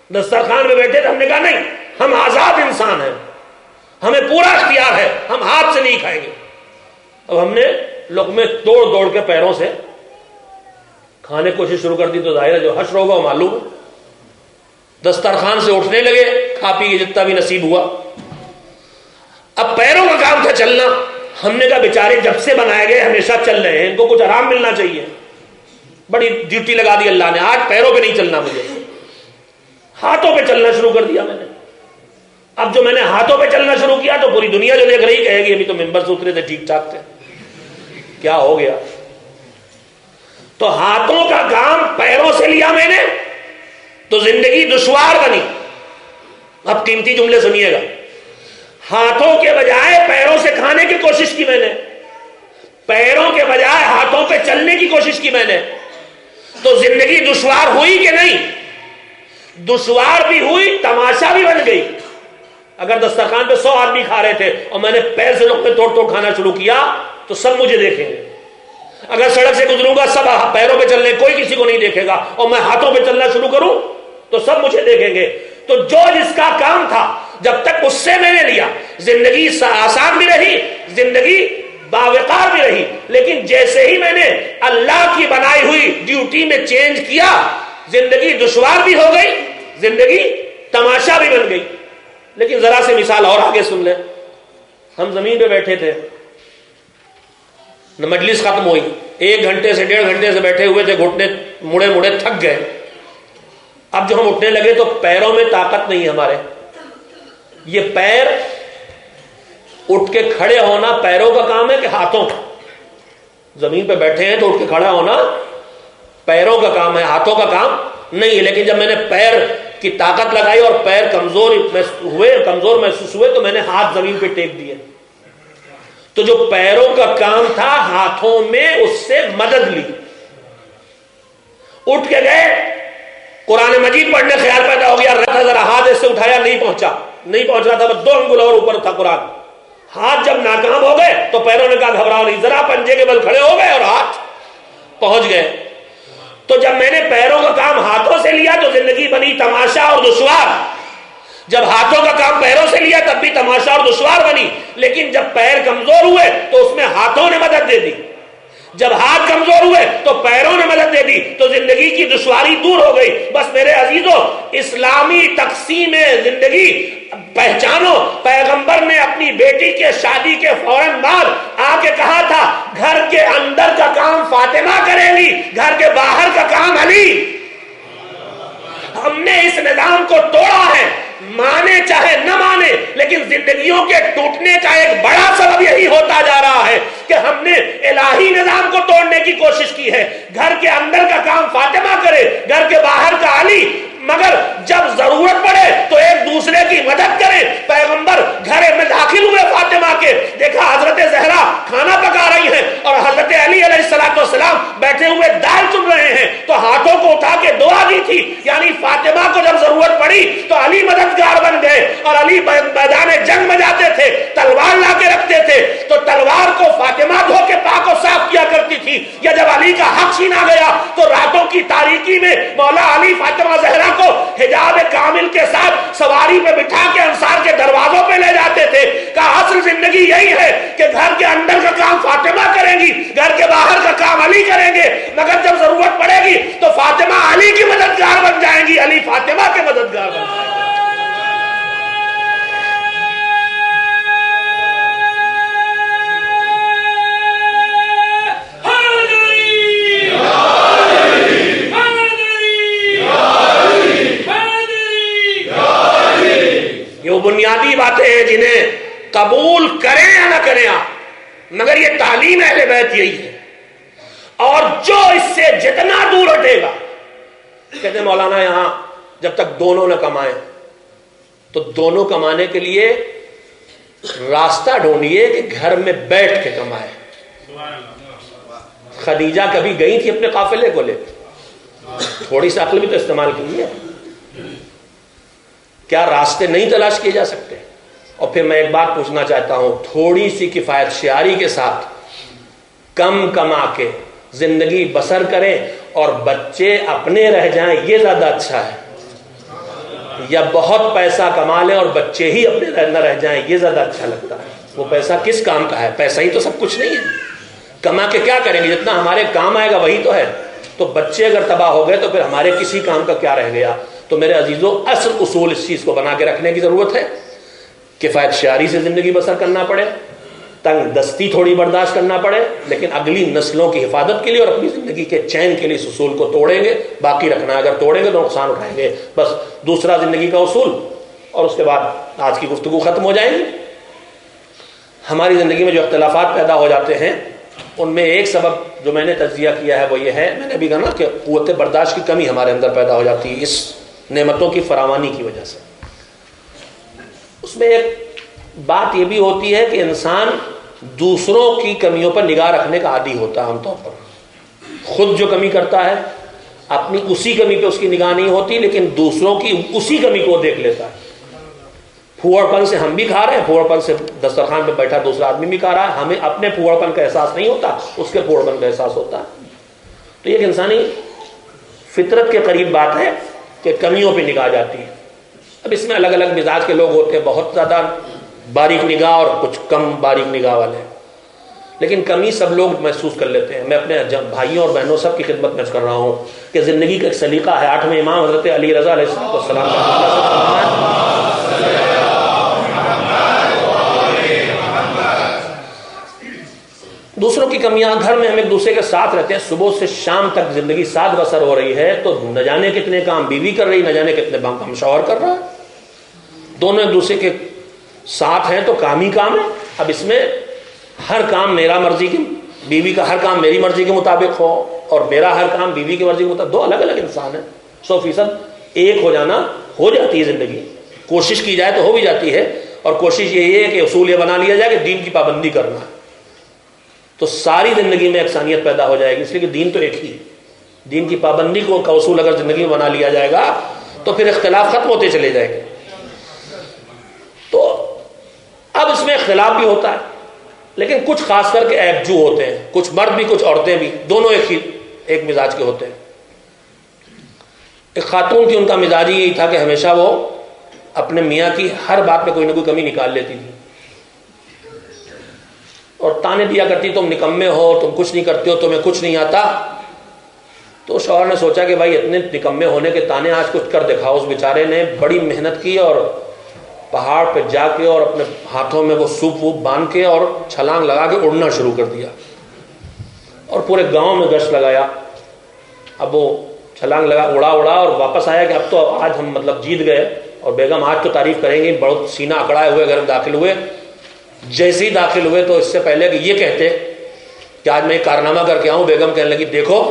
دسترخوان میں بیٹھے تو ہم نے کہا نہیں، ہم آزاد انسان ہیں، ہمیں پورا اختیار ہے، ہم ہاتھ سے نہیں کھائیں گے. اب ہم نے لقمے توڑ دوڑ کے پیروں سے کھانے کی کوشش شروع کر دی تو ظاہر ہے جو حشر ہوگا وہ معلوم ہے. دسترخوان سے اٹھنے لگے کھا پی کے جتنا بھی نصیب ہوا. اب پیروں کا کام تھا چلنا. ہم نے کہا بیچارے جب سے بنائے گئے ہمیشہ چل رہے ہیں، ان کو کچھ آرام ملنا چاہیے. بڑی ڈیوٹی لگا دی اللہ نے، آج پیروں پہ نہیں چلنا، مجھے ہاتھوں پہ چلنا شروع کر دیا میں نے. اب جو میں نے ہاتھوں پہ چلنا شروع کیا تو پوری دنیا جو دیکھ رہی کہے گی ابھی تو ممبر سے اترے تھے ٹھیک ٹھاک تھے، کیا ہو گیا؟ تو ہاتھوں کا کام پیروں سے لیا میں نے تو زندگی دشوار بنی. اب قیمتی جملے سنیے گا. ہاتھوں کے بجائے پیروں سے کھانے کی کوشش کی میں نے، پیروں کے بجائے ہاتھوں پہ چلنے کی کوشش کی میں نے، تو زندگی دشوار ہوئی کہ نہیں؟ دشوار بھی ہوئی، تماشا بھی بن گئی. اگر دسترخوان پہ 100 آدمی کھا رہے تھے اور میں نے پیر سے لقمے توڑ توڑ کھانا شروع کیا تو سب مجھے دیکھیں گے. اگر سڑک سے گزروں گا سب پیروں پہ چلنے، کوئی کسی کو نہیں دیکھے گا، اور میں ہاتھوں پہ چلنا شروع کروں تو سب مجھے دیکھیں گے. تو جو جس کا کام تھا جب تک اس سے میں نے لیا زندگی آسان بھی رہی، زندگی باوقار بھی رہی. لیکن جیسے ہی میں نے اللہ کی بنائی ہوئی ڈیوٹی میں چینج کیا زندگی دشوار بھی ہو گئی، زندگی تماشا بھی بن گئی. لیکن ذرا سے مثال اور آگے سن لیں. ہم زمین پہ بیٹھے تھے، مجلس ختم ہوئی، 1 گھنٹے سے 1.5 گھنٹے سے بیٹھے ہوئے تھے، گھٹنے مڑے مڑے تھک گئے. اب جو ہم اٹھنے لگے تو پیروں میں طاقت نہیں ہمارے. یہ پیر اٹھ کے کھڑے ہونا پیروں کا کام ہے کہ ہاتھوں کا؟ زمین پہ بیٹھے ہیں تو اٹھ کے کھڑا ہونا پیروں کا کام ہے، ہاتھوں کا کام نہیں ہے. لیکن جب میں نے پیر کی طاقت لگائی اور پیر کمزور محسوس ہوئے تو میں نے ہاتھ زمین پہ ٹیک دیے. تو جو پیروں کا کام تھا ہاتھوں میں اس سے مدد لی. اٹھ کے گئے، قرآن مجید پڑھنے خیال پیدا ہو گیا، رکھا ذرا ہاتھ اس سے اٹھایا، نہیں پہنچا تھا، بس 2 انگل اور اوپر تھا قرآن. ہاتھ جب ناکام ہو گئے تو پیروں نے کہا گھبراؤ نہیں، ذرا پنجے کے بل کھڑے ہو گئے اور ہاتھ پہنچ گئے۔ تو جب میں نے پیروں کا کام ہاتھوں سے لیا تو زندگی بنی تماشا اور دشوار، جب ہاتھوں کا کام پیروں سے لیا تب بھی تماشا اور دشوار بنی، لیکن جب پیر کمزور ہوئے تو اس میں ہاتھوں نے مدد دے دی، جب ہاتھ کمزور ہوئے تو پیروں نے مدد دے دی، تو زندگی کی دشواری دور ہو گئی۔ بس میرے عزیزو، اسلامی تقسیم زندگی پہچانو۔ پیغمبر نے اپنی بیٹی کے شادی کے فوراً بعد آ کے کہا تھا گھر کے اندر کا کام فاطمہ کرے گی، گھر کے باہر کا کام علی۔ ہم نے اس نظام کو توڑا ہے، مانے چاہے نہ مانے، لیکن زندگیوں کے ٹوٹنے کا ایک بڑا سبب یہی ہوتا جا رہا ہے کہ ہم نے الہی نظام کو توڑنے کی کوشش کی ہے۔ گھر کے اندر کا کام فاطمہ کرے، گھر کے باہر کا علی، مگر جب ضرورت پڑے تو ایک دوسرے کی مدد کریں۔ پیغمبر گھر میں داخل ہوئے فاطمہ کے، دیکھا حضرت زہرا کھانا پکا رہی ہیں اور حضرت علی علیہ السلام بیٹھے ہوئے دال چن رہے ہیں، تو ہاتھوں کو اٹھا کے دعا دی تھی، یعنی فاطمہ کو جب ضرورت پڑی تو علی مددگار بن گئے، اور علی میدان جنگ میں جاتے تھے، تلوار لا کے رکھتے تھے تو تلوار کو فاطمہ دھو کے پاک و صاف کیا کرتی تھی، یا جب علی کا حق چھینا گیا تو راتوں کی تاریکی میں مولا علی فاطمہ زہرا کو حجاب کامل کے ساتھ سواری پہ بٹھا کے انصار کے دروازوں پہ لے جاتے تھے۔ کہا اصل زندگی یہی ہے کہ گھر کے اندر کا کام فاطمہ کریں گی، گھر کے باہر کا کام علی کریں گے، مگر جب ضرورت پڑے گی تو فاطمہ علی کی مددگار بن جائیں گی، علی فاطمہ کے مددگار بن جائیں گے۔ یہ بنیادی باتیں ہیں جنہیں قبول کریں یا نہ کریں آپ، مگر یہ تعلیم اہل بیت یہی ہے، اور جو اس سے جتنا دور ہٹے گا، کہتے ہیں مولانا یہاں جب تک دونوں نہ کمائیں تو دونوں کمانے کے لیے راستہ ڈھونڈیے کہ گھر میں بیٹھ کے کمائے۔ خدیجہ کبھی گئی تھی اپنے قافلے کو لے، تھوڑی سی عقل بھی تو استعمال کی ہے، کیا راستے نہیں تلاش کیے جا سکتے؟ اور پھر میں ایک بات پوچھنا چاہتا ہوں، تھوڑی سی کفایت شعاری کے ساتھ کم کما کے زندگی بسر کریں اور بچے اپنے رہ جائیں، یہ زیادہ اچھا ہے، یا بہت پیسہ کما لیں اور بچے ہی اپنے نہ رہ جائیں، یہ زیادہ اچھا لگتا ہے؟ وہ پیسہ کس کام کا ہے؟ پیسہ ہی تو سب کچھ نہیں ہے، کما کے کیا کریں گے؟ جتنا ہمارے کام آئے گا وہی تو ہے۔ تو بچے اگر تباہ ہو گئے تو پھر ہمارے کسی کام کا کیا رہ گیا؟ تو میرے عزیزوں، اصل اصول اس چیز کو بنا کے رکھنے کی ضرورت ہے، کفایت شعاری سے زندگی بسر کرنا پڑے، تنگ دستی تھوڑی برداشت کرنا پڑے، لیکن اگلی نسلوں کی حفاظت کے لیے اور اپنی زندگی کے چین کے لیے اس اصول کو توڑیں گے، باقی رکھنا ہے، اگر توڑیں گے تو نقصان اٹھائیں گے۔ بس دوسرا زندگی کا اصول، اور اس کے بعد آج کی گفتگو ختم ہو جائے گی۔ ہماری زندگی میں جو اختلافات پیدا ہو جاتے ہیں ان میں ایک سبب جو میں نے تجزیہ کیا ہے وہ یہ ہے، میں نے بھی کہا نا کہ قوت برداشت کی کمی ہمارے اندر پیدا ہو جاتی ہے اس نعمتوں کی فراوانی کی وجہ سے۔ اس میں ایک بات یہ بھی ہوتی ہے کہ انسان دوسروں کی کمیوں پر نگاہ رکھنے کا عادی ہوتا ہے، عام طور پر خود جو کمی کرتا ہے اپنی اسی کمی پہ اس کی نگاہ نہیں ہوتی، لیکن دوسروں کی اسی کمی کو دیکھ لیتا ہے۔ پھوڑ پن سے ہم بھی کھا رہے ہیں، پھوڑ پن سے دسترخوان پہ بیٹھا دوسرا آدمی بھی کھا رہا ہے، ہمیں اپنے پھوڑ پن کا احساس نہیں ہوتا، اس کے پھوڑ پن کا احساس ہوتا ہے۔ تو یہ ایک انسانی فطرت کے قریب بات ہے کہ کمیوں پہ نگاہ جاتی ہے۔ اب اس میں الگ الگ مزاج کے لوگ ہوتے ہیں، بہت زیادہ باریک نگاہ اور کچھ کم باریک نگاہ والے، لیکن کمی سب لوگ محسوس کر لیتے ہیں۔ میں اپنے بھائیوں اور بہنوں سب کی خدمت میں کر رہا ہوں کہ زندگی کا ایک سلیقہ ہے۔ 8ویں امام حضرت علی رضا علیہ السلام کا دوسروں کی کمیاں، گھر میں ہم ایک دوسرے کے ساتھ رہتے ہیں، صبح سے شام تک زندگی ساتھ بسر ہو رہی ہے، تو نہ جانے کتنے کام بیوی کر رہی، نہ جانے کتنے کام شوہر کر رہا ہے، دونوں ایک دوسرے کے ساتھ ہیں تو کام ہی کام ہے۔ اب اس میں ہر کام میرا مرضی کی، بیوی کا ہر کام میری مرضی کے مطابق ہو اور میرا ہر کام بیوی کی مرضی کے مطابق، دو الگ الگ انسان ہیں۔ 100% ایک ہو جانا ہو جاتی ہے زندگی، کوشش کی جائے تو ہو بھی جاتی ہے، اور کوشش یہی ہے کہ اصول یہ بنا لیا جائے کہ دین کی پابندی کرنا ہے، تو ساری زندگی میں یکسانیت پیدا ہو جائے گی، اس لیے کہ دین تو ایک ہی ہے۔ دین کی پابندی کو کا اصول اگر زندگی میں بنا لیا جائے گا تو پھر اختلاف ختم ہوتے چلے جائیں گے۔ تو اب اس میں اختلاف بھی ہوتا ہے، لیکن کچھ خاص کر کے ایک جو ہوتے ہیں، کچھ مرد بھی کچھ عورتیں بھی، دونوں ایک مزاج کے ہوتے ہیں۔ ایک خاتون کی ان کا مزاج یہی تھا کہ ہمیشہ وہ اپنے میاں کی ہر بات میں کوئی نہ کوئی کمی نکال لیتی تھی اور تانے دیا کرتی، تم نکمے ہو، تم کچھ نہیں کرتے ہو، تمہیں کچھ نہیں آتا۔ تو شوہر نے سوچا کہ بھائی اتنے نکمے ہونے کے تانے، آج کچھ کر دکھاؤ۔ اس بیچارے نے بڑی محنت کی اور پہاڑ پہ جا کے اور اپنے ہاتھوں میں وہ سوپ ووپ باندھ کے اور چھلانگ لگا کے اڑنا شروع کر دیا اور پورے گاؤں میں گشت لگایا۔ اب وہ چھلانگ لگا، اڑا اور واپس آیا کہ اب تو آج ہم مطلب جیت گئے اور بیگم آج تو تعریف کریں گے۔ بہت سینہ اکڑائے ہوئے گھر داخل ہوئے۔ جیسے ہی داخل ہوئے تو اس سے پہلے کہ یہ کہتے کہ آج میں ایک کارنامہ کر کے آؤں، بیگم کہنے لگی دیکھو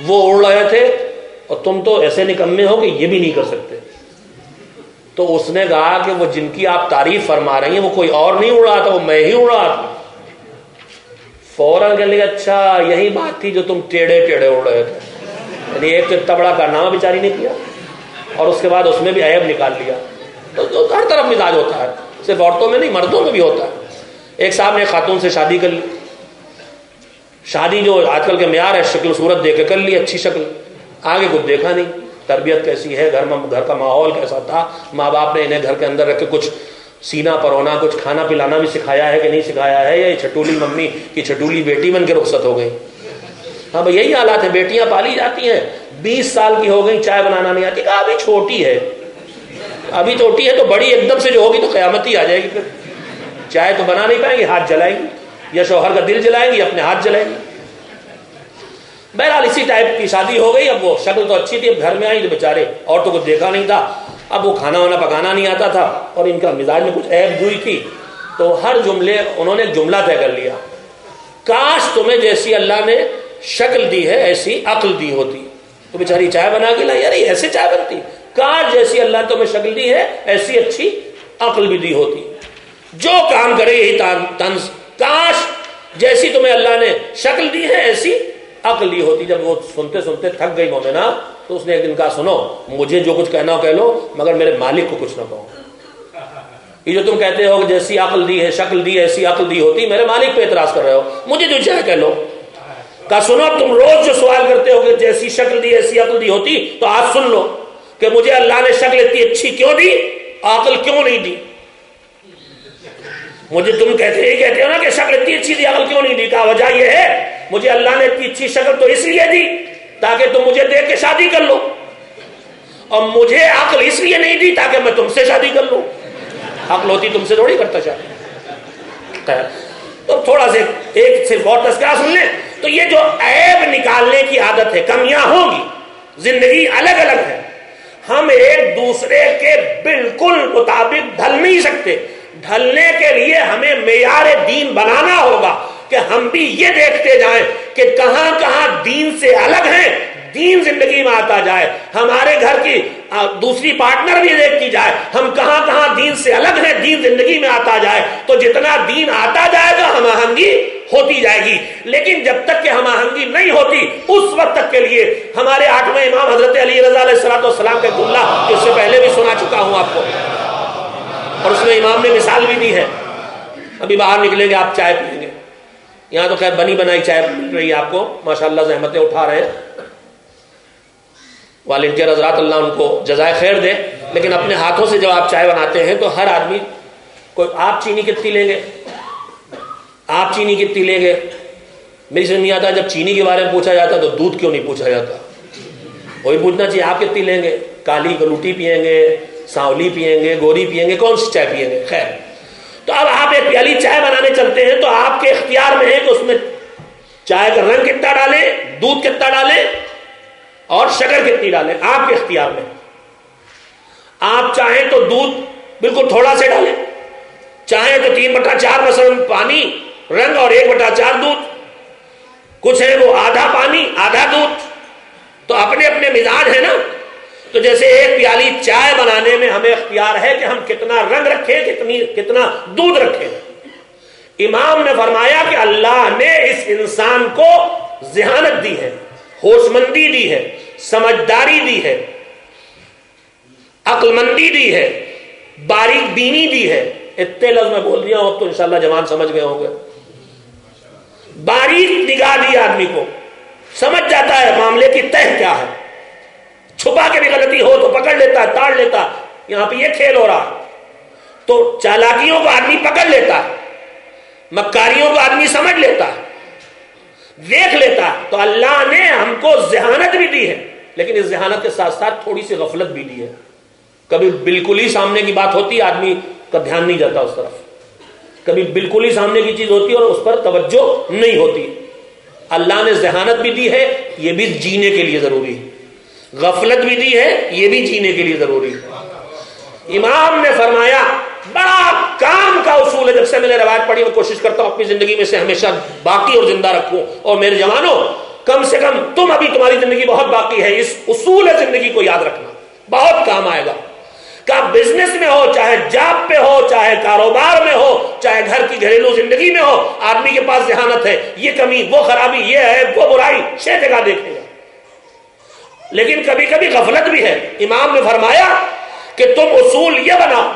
وہ اڑ رہے تھے اور تم تو ایسے نکمے ہو کہ یہ بھی نہیں کر سکتے۔ تو اس نے کہا کہ وہ جن کی آپ تعریف فرما رہی ہیں وہ کوئی اور نہیں اڑ رہا تھا، وہ میں ہی اڑ رہا تھا۔ فوراً کہنے لگا اچھا یہی بات تھی جو تم ٹیڑھے اڑ رہے تھے۔ یعنی ایک تو اتنا بڑا کارنامہ بیچاری نے کیا اور اس کے بعد اس میں بھی عیب نکال لیا۔ تو ہر طرف مزاج ہوتا ہے، صرف عورتوں میں نہیں مردوں میں بھی ہوتا ہے۔ ایک صاحب نے ایک خاتون سے شادی کر لی، شادی جو آج کل کے معیار ہے شکل صورت دیکھ کے کر لی، اچھی شکل، آگے کچھ دیکھا نہیں، تربیت کیسی ہے، گھر کا ماحول کیسا تھا، ماں باپ نے انہیں گھر کے اندر رکھ کے کچھ سینہ پرونا، کچھ کھانا پلانا بھی سکھایا ہے کہ نہیں سکھایا ہے، یا یہ چھٹولی ممی کی چھٹولی بیٹی بن کے رخصت ہو گئی۔ ہاں بھائی یہی حالات ہیں، بیٹیاں پالی جاتی ہیں 20 سال کی ہو گئی، چائے بنانا نہیں آتی، کہا ابھی چھوٹی ہے، ابھی چھوٹی ہے تو بڑی ایک دم سے جو ہوگی تو قیامت ہی آ جائے گی، پھر چائے تو بنا نہیں پائیں گی، ہاتھ جلائیں گی، یا شوہر کا دل جلائیں گی، اپنے ہاتھ جلائیں گی۔ بہرحال اسی ٹائپ کی شادی ہو گئی۔ اب وہ شکل تو اچھی تھی، اب گھر میں آئی تو بیچارے عورتوں کو دیکھا نہیں تھا، اب وہ کھانا وانا پکانا نہیں آتا تھا اور ان کا مزاج میں کچھ عیب جوئی تھی۔ تو ہر جملے انہوں نے ایک جملہ طے کر لیا، کاش تمہیں جیسی اللہ نے شکل دی ہے ایسی عقل دی ہوتی۔ تو بیچاری چائے بنا کے لائی، یار ایسے چائے بنتی، کاش جیسی اللہ نے تمہیں شکل دی ہے ایسی اچھی عقل بھی دی ہوتی، جو کام کرے یہی طنز، کاش جیسی تمہیں اللہ نے شکل دی ہے ایسی عقل دی ہوتی۔ جب وہ سنتے سنتے تھک گئی مومنہ تو اس نے ایک دن کہا سنو مجھے جو کچھ کہنا ہو کہہ لو مگر میرے مالک کو کچھ نہ کہو۔ یہ جو تم کہتے ہو کہ جیسی عقل دی ہے شکل دی ایسی عقل دی ہوتی، میرے مالک پہ اعتراض کر رہے ہو، مجھے جو چاہے کہہ لو۔ کہا سنو تم روز جو سوال کرتے ہو کہ جیسی شکل دی ایسی عقل دی ہوتی، تو آج سن لو کہ مجھے اللہ نے شکل اتنی اچھی کیوں دی، عقل کیوں نہیں دی۔ مجھے تم کہتے ہو نا کہ شکل اتنی اچھی دی عقل کیوں نہیں دی، کہا وجہ یہ ہے مجھے اللہ نے اتنی اچھی شکل تو اس لیے دی تاکہ تم مجھے دیکھ کے شادی کر لو، اور مجھے عقل اس لیے نہیں دی تاکہ میں تم سے شادی کر لوں۔ عقل ہوتی تم سے تھوڑی کرتا شادی۔ تو تھوڑا سے ایک صرف اور تذکرہ سن لیں تو یہ جو عیب نکالنے کی عادت ہے، کمیاں ہوں گی، زندگی الگ الگ ہے، ہم ایک دوسرے کے بالکل مطابق ڈھل نہیں سکتے۔ ڈھلنے کے لیے ہمیں معیار دین بنانا ہوگا کہ ہم بھی یہ دیکھتے جائیں کہ کہاں کہاں دین سے الگ ہیں، دین زندگی میں آتا جائے، ہمارے گھر کی دوسری پارٹنر بھی دیکھتی جائے ہم کہاں کہاں دین سے الگ ہیں، دین زندگی میں آتا جائے، تو جتنا دین آتا جائے گا ہم آہنگی ہوتی جائے گی۔ لیکن جب تک کہ ہم آہنگی نہیں ہوتی اس وقت تک کے لیے ہمارے 8ویں امام حضرت علی رضا علیہ السلام کا جملہ اس سے پہلے بھی سنا چکا ہوں آپ کو، اور اس میں امام نے مثال بھی دی ہے۔ ابھی باہر نکلیں گے آپ چائے پئیں گے، یہاں تو خیر بنی بنائی چائے مل رہی ہے آپ کو، ماشاءاللہ زحمتیں اٹھا رہے ہیں والنٹیئر حضرات، اللہ ان کو جزائے خیر دے۔ لیکن اپنے ہاتھوں سے جب آپ چائے بناتے ہیں تو ہر آدمی کوئی، آپ چینی کتنی لیں گے، آپ چینی کتنی لیں گے، میری سمجھ نہیں آتا جب چینی کے بارے میں پوچھا جاتا تو دودھ کیوں نہیں پوچھا جاتا، وہی پوچھنا چاہیے آپ کتنی لیں گے، کالی گلوٹی پئیں گے، سانولی پئیں گے، گوری پئیں گے، کون سی چائے پئیں گے۔ خیر تو اب آپ ایک پیالی چائے بنانے چلتے ہیں تو آپ کے اختیار میں ہے کہ اس میں چائے کا رنگ کتنا ڈالیں، دودھ کتنا ڈالیں اور شکر کتنی ڈالیں، آپ کے اختیار میں۔ آپ چاہیں تو دودھ بالکل تھوڑا سے ڈالیں، چاہیں تو 3/4 مثلا پانی رنگ اور 1/4 دودھ، کچھ ہے وہ آدھا پانی آدھا دودھ، تو اپنے اپنے مزاج ہے نا۔ تو جیسے ایک پیالی چائے بنانے میں ہمیں اختیار ہے کہ ہم کتنا رنگ رکھیں، کتنا دودھ رکھیں۔ امام نے فرمایا کہ اللہ نے اس انسان کو ذہانت دی ہے، ہوش مندی دی ہے، سمجھداری دی ہے، عقل مندی دی ہے، باریک بینی دی ہے، اتنے لفظ میں بول دیا ہوں، اب تو انشاءاللہ جوان سمجھ گئے ہوں گے. باریک نگاہ دی آدمی کو، سمجھ جاتا ہے معاملے کی تہ کیا ہے. چھپا کے بھی غلطی ہو تو پکڑ لیتا ہے، تاڑ لیتا ہے. یہاں پہ یہ کھیل ہو رہا تو چالاکیوں کو آدمی پکڑ لیتا ہے، مکاریوں کو آدمی سمجھ لیتا ہے، دیکھ لیتا ہے. تو اللہ نے ہم کو ذہانت بھی دی ہے، لیکن اس ذہانت کے ساتھ ساتھ تھوڑی سی غفلت بھی دی ہے. کبھی بالکل ہی سامنے کی بات ہوتی ہے، آدمی کا دھیان نہیں جاتا اس طرف. کبھی بالکل ہی سامنے کی چیز ہوتی ہے اور اس پر توجہ نہیں ہوتی. اللہ نے ذہانت بھی دی ہے، یہ بھی جینے کے لیے ضروری ہے. غفلت بھی دی ہے، یہ بھی جینے کے لیے ضروری ہے. امام نے فرمایا بڑا کام کا اصول ہے. جب سے میں نے روایت پڑھی میں کوشش کرتا ہوں اپنی زندگی میں سے ہمیشہ باقی اور زندہ رکھوں. اور میرے جوانوں، کم سے کم تمہاری زندگی بہت باقی ہے، اس اصول زندگی کو یاد رکھنا، بہت کام آئے گا. کہ بزنس میں ہو، چاہے جاب پہ ہو، چاہے کاروبار میں ہو، چاہے گھر کی گھریلو زندگی میں ہو، آدمی کے پاس ذہانت ہے. یہ کمی، وہ خرابی، یہ ہے، وہ برائی، 6 جگہ دیکھے گا. لیکن کبھی کبھی غفلت بھی ہے. امام نے فرمایا کہ تم اصول یہ بناؤ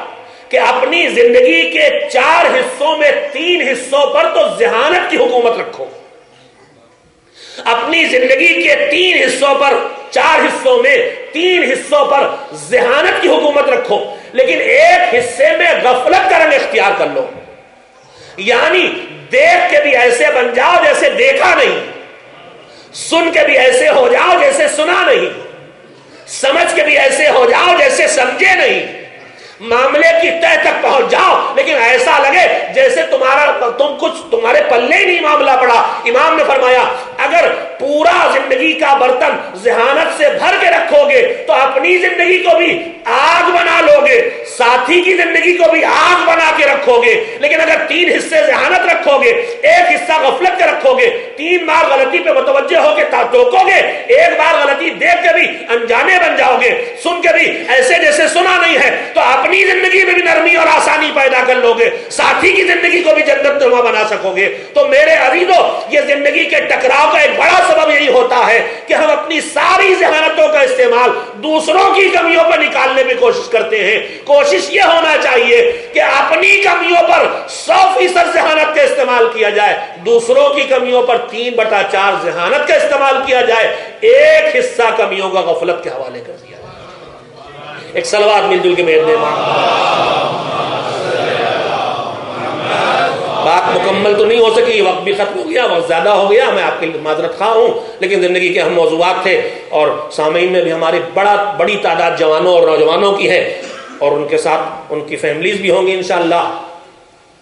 کہ اپنی زندگی کے 4 حصوں میں 3 حصوں پر تو ذہانت کی حکومت رکھو. اپنی زندگی کے 3 حصوں پر، 4 حصوں میں 3 حصوں پر ذہانت کی حکومت رکھو، لیکن ایک حصے میں غفلت کا رنگ اختیار کر لو. یعنی دیکھ کے بھی ایسے بن جاؤ جیسے دیکھا نہیں، سن کے بھی ایسے ہو جاؤ جیسے سنا نہیں، سمجھ کے بھی ایسے ہو جاؤ جیسے سمجھے نہیں. معاملے کی تہ تک پہنچ جاؤ لیکن ایسا لگے جیسے تمہارے پلے ہی نہیں معاملہ پڑا. امام نے فرمایا اگر پورا زندگی کا برتن ذہانت سے بھر کے رکھو گے تو اپنی زندگی کو بھی آگ بنا لو گے، ساتھی کی زندگی کو بھی آگ بنا کے رکھو گے. لیکن اگر 3 حصے ذہانت رکھو گے، 1 حصہ غفلت کے رکھو گے، 3 بار غلطی پہ متوجہ ہو کے ٹوکو گے، 1 بار غلطی دیکھ کے بھی انجانے بن جاؤ گے، سن کے بھی ایسے جیسے سنا نہیں ہے، تو اپنی زندگی میں بھی نرمی اور آسانی پیدا کر لو گے، ساتھی کی زندگی کو بھی جنت نما بنا سکو گے. تو میرے عزیزو، یہ زندگی کے ٹکراؤ کا ایک بڑا سبب یہی ہوتا ہے کہ ہم اپنی ساری ذہانتوں کا استعمال دوسروں کی کمیوں پر نکالنے کی کوشش کرتے ہیں. کوشش یہ ہونا چاہیے کہ اپنی کمیوں پر 100% ذہانت کا استعمال کیا جائے، دوسروں کی کمیوں پر 3/4 ذہانت کا استعمال کیا جائے، 1 حصہ کمیوں کا غفلت کے حوالے کر دیا جائے. ایک صلوات مل جل کے میرے دے. بات مکمل تو نہیں ہو سکی، وقت بھی ختم ہو گیا، وقت زیادہ ہو گیا، میں آپ کی معذرت خواہ ہوں. لیکن زندگی کے اہم موضوعات تھے اور سامعین میں بھی ہماری بڑی تعداد جوانوں اور نوجوانوں کی ہے اور ان کے ساتھ ان کی فیملیز بھی ہوں گی انشاءاللہ.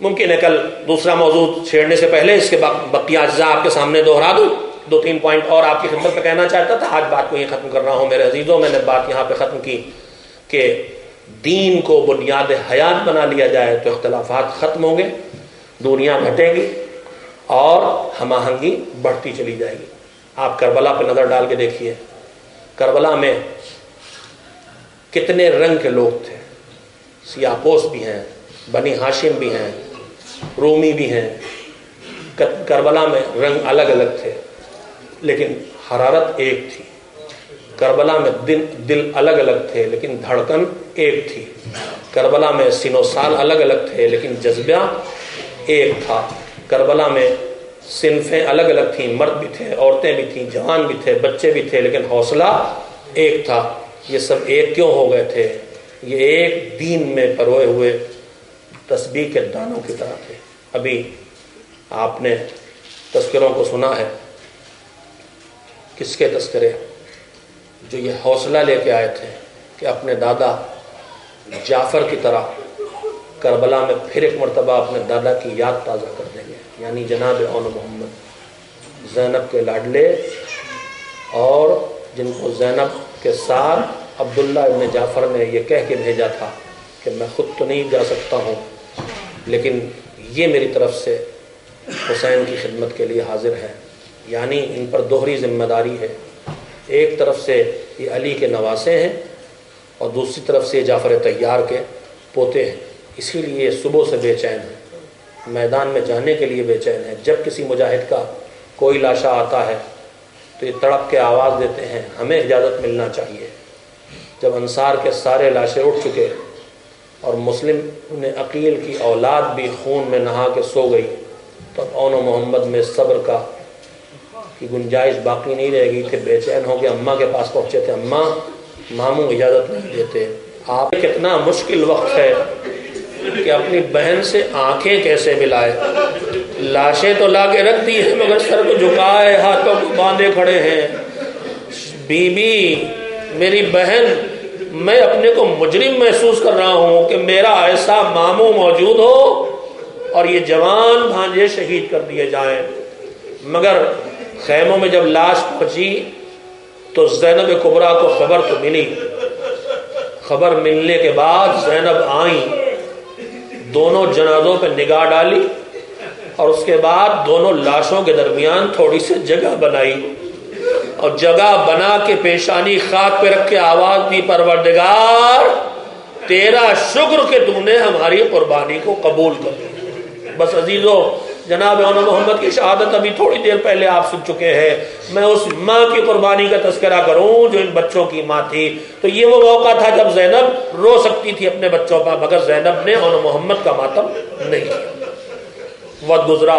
ممکن ہے کل دوسرا موضوع چھیڑنے سے پہلے اس کے بقیہ اجزاء آپ کے سامنے دوہرا دوں. 2-3 پوائنٹ اور آپ کی خدمت میں کہنا چاہتا تھا. آج بات کو یہ ختم کر رہا ہوں میرے عزیزوں. میں نے بات یہاں پہ ختم کی کہ دین کو بنیاد حیات بنا لیا جائے تو اختلافات ختم ہوں گے، دنیا گھٹے گی اور ہم آہنگی بڑھتی چلی جائے گی. آپ کربلا پہ نظر ڈال کے دیکھیے، کربلا میں کتنے رنگ کے لوگ تھے. سیاہ پوش بھی ہیں، بنی ہاشم بھی ہیں، رومی بھی ہیں. کربلا میں رنگ الگ الگ تھے لیکن حرارت ایک تھی. کربلا میں دل الگ الگ تھے لیکن دھڑکن ایک تھی. کربلا میں سین و سال الگ الگ تھے لیکن جذبہ ایک تھا. کربلا میں صنفیں الگ الگ تھیں، مرد بھی تھے، عورتیں بھی تھیں، جوان بھی تھے، بچے بھی تھے، لیکن حوصلہ ایک تھا. یہ سب ایک کیوں ہو گئے تھے؟ یہ ایک دین میں پروئے ہوئے تسبیح کے دانوں کی طرح تھے. ابھی آپ نے تذکروں کو سنا ہے. کس کے تذکرے؟ جو یہ حوصلہ لے کے آئے تھے کہ اپنے دادا جعفر کی طرح کربلا میں پھر ایک مرتبہ اپنے دادا کی یاد تازہ کر دیں گے. یعنی جناب اون محمد، زینب کے لاڈلے، اور جن کو زینب کے ساتھ عبداللہ ابن جعفر نے یہ کہہ کے بھیجا تھا کہ میں خود تو نہیں جا سکتا ہوں لیکن یہ میری طرف سے حسین کی خدمت کے لیے حاضر ہے. یعنی ان پر دوہری ذمہ داری ہے. ایک طرف سے یہ علی کے نواسے ہیں اور دوسری طرف سے جعفر طیار کے پوتے ہیں. اسی لیے صبح سے بے چین ہے، میدان میں جانے کے لیے بے چین ہے. جب کسی مجاہد کا کوئی لاشا آتا ہے تو یہ تڑپ کے آواز دیتے ہیں ہمیں اجازت ملنا چاہیے. جب انصار کے سارے لاشیں اٹھ چکے اور مسلم نے عقیل کی اولاد بھی خون میں نہا کے سو گئی، تو اب اون و محمد میں صبر کی گنجائش باقی نہیں رہ گئی تھے، بے چین ہو کے اماں کے پاس پہنچے تھے، اماں ماموں اجازت نہیں دیتے۔ آپ کتنا مشکل وقت ہے کہ اپنی بہن سے آنکھیں کیسے ملائے، لاشیں تو لا کے رکھ دی ہے مگر سر کو جھکائے ہاتھوں کو باندھے کھڑے ہیں۔ بی بی میری بہن، میں اپنے کو مجرم محسوس کر رہا ہوں کہ میرا ایسا ماموں موجود ہو اور یہ جوان بھانجے شہید کر دیے جائیں۔ مگر خیموں میں جب لاش پہنچی تو زینب کبریٰ کو خبر تو ملی، خبر ملنے کے بعد زینب آئیں، دونوں جنازوں پہ نگاہ ڈالی اور اس کے بعد دونوں لاشوں کے درمیان تھوڑی سی جگہ بنائی اور جگہ بنا کے پیشانی خاک پہ رکھ کے آواز دی، پروردگار تیرا شکر کہ تو نے ہماری قربانی کو قبول کر لیا۔ بس عزیزو، جناب اون محمد کی شہادت ابھی تھوڑی دیر پہلے آپ سن چکے ہیں، میں اس ماں کی قربانی کا تذکرہ کروں جو ان بچوں کی ماں تھی، تو یہ وہ موقع تھا جب زینب رو سکتی تھی اپنے بچوں پر، مگر زینب نے اون محمد کا ماتم نہیں کیا۔ وقت گزرا،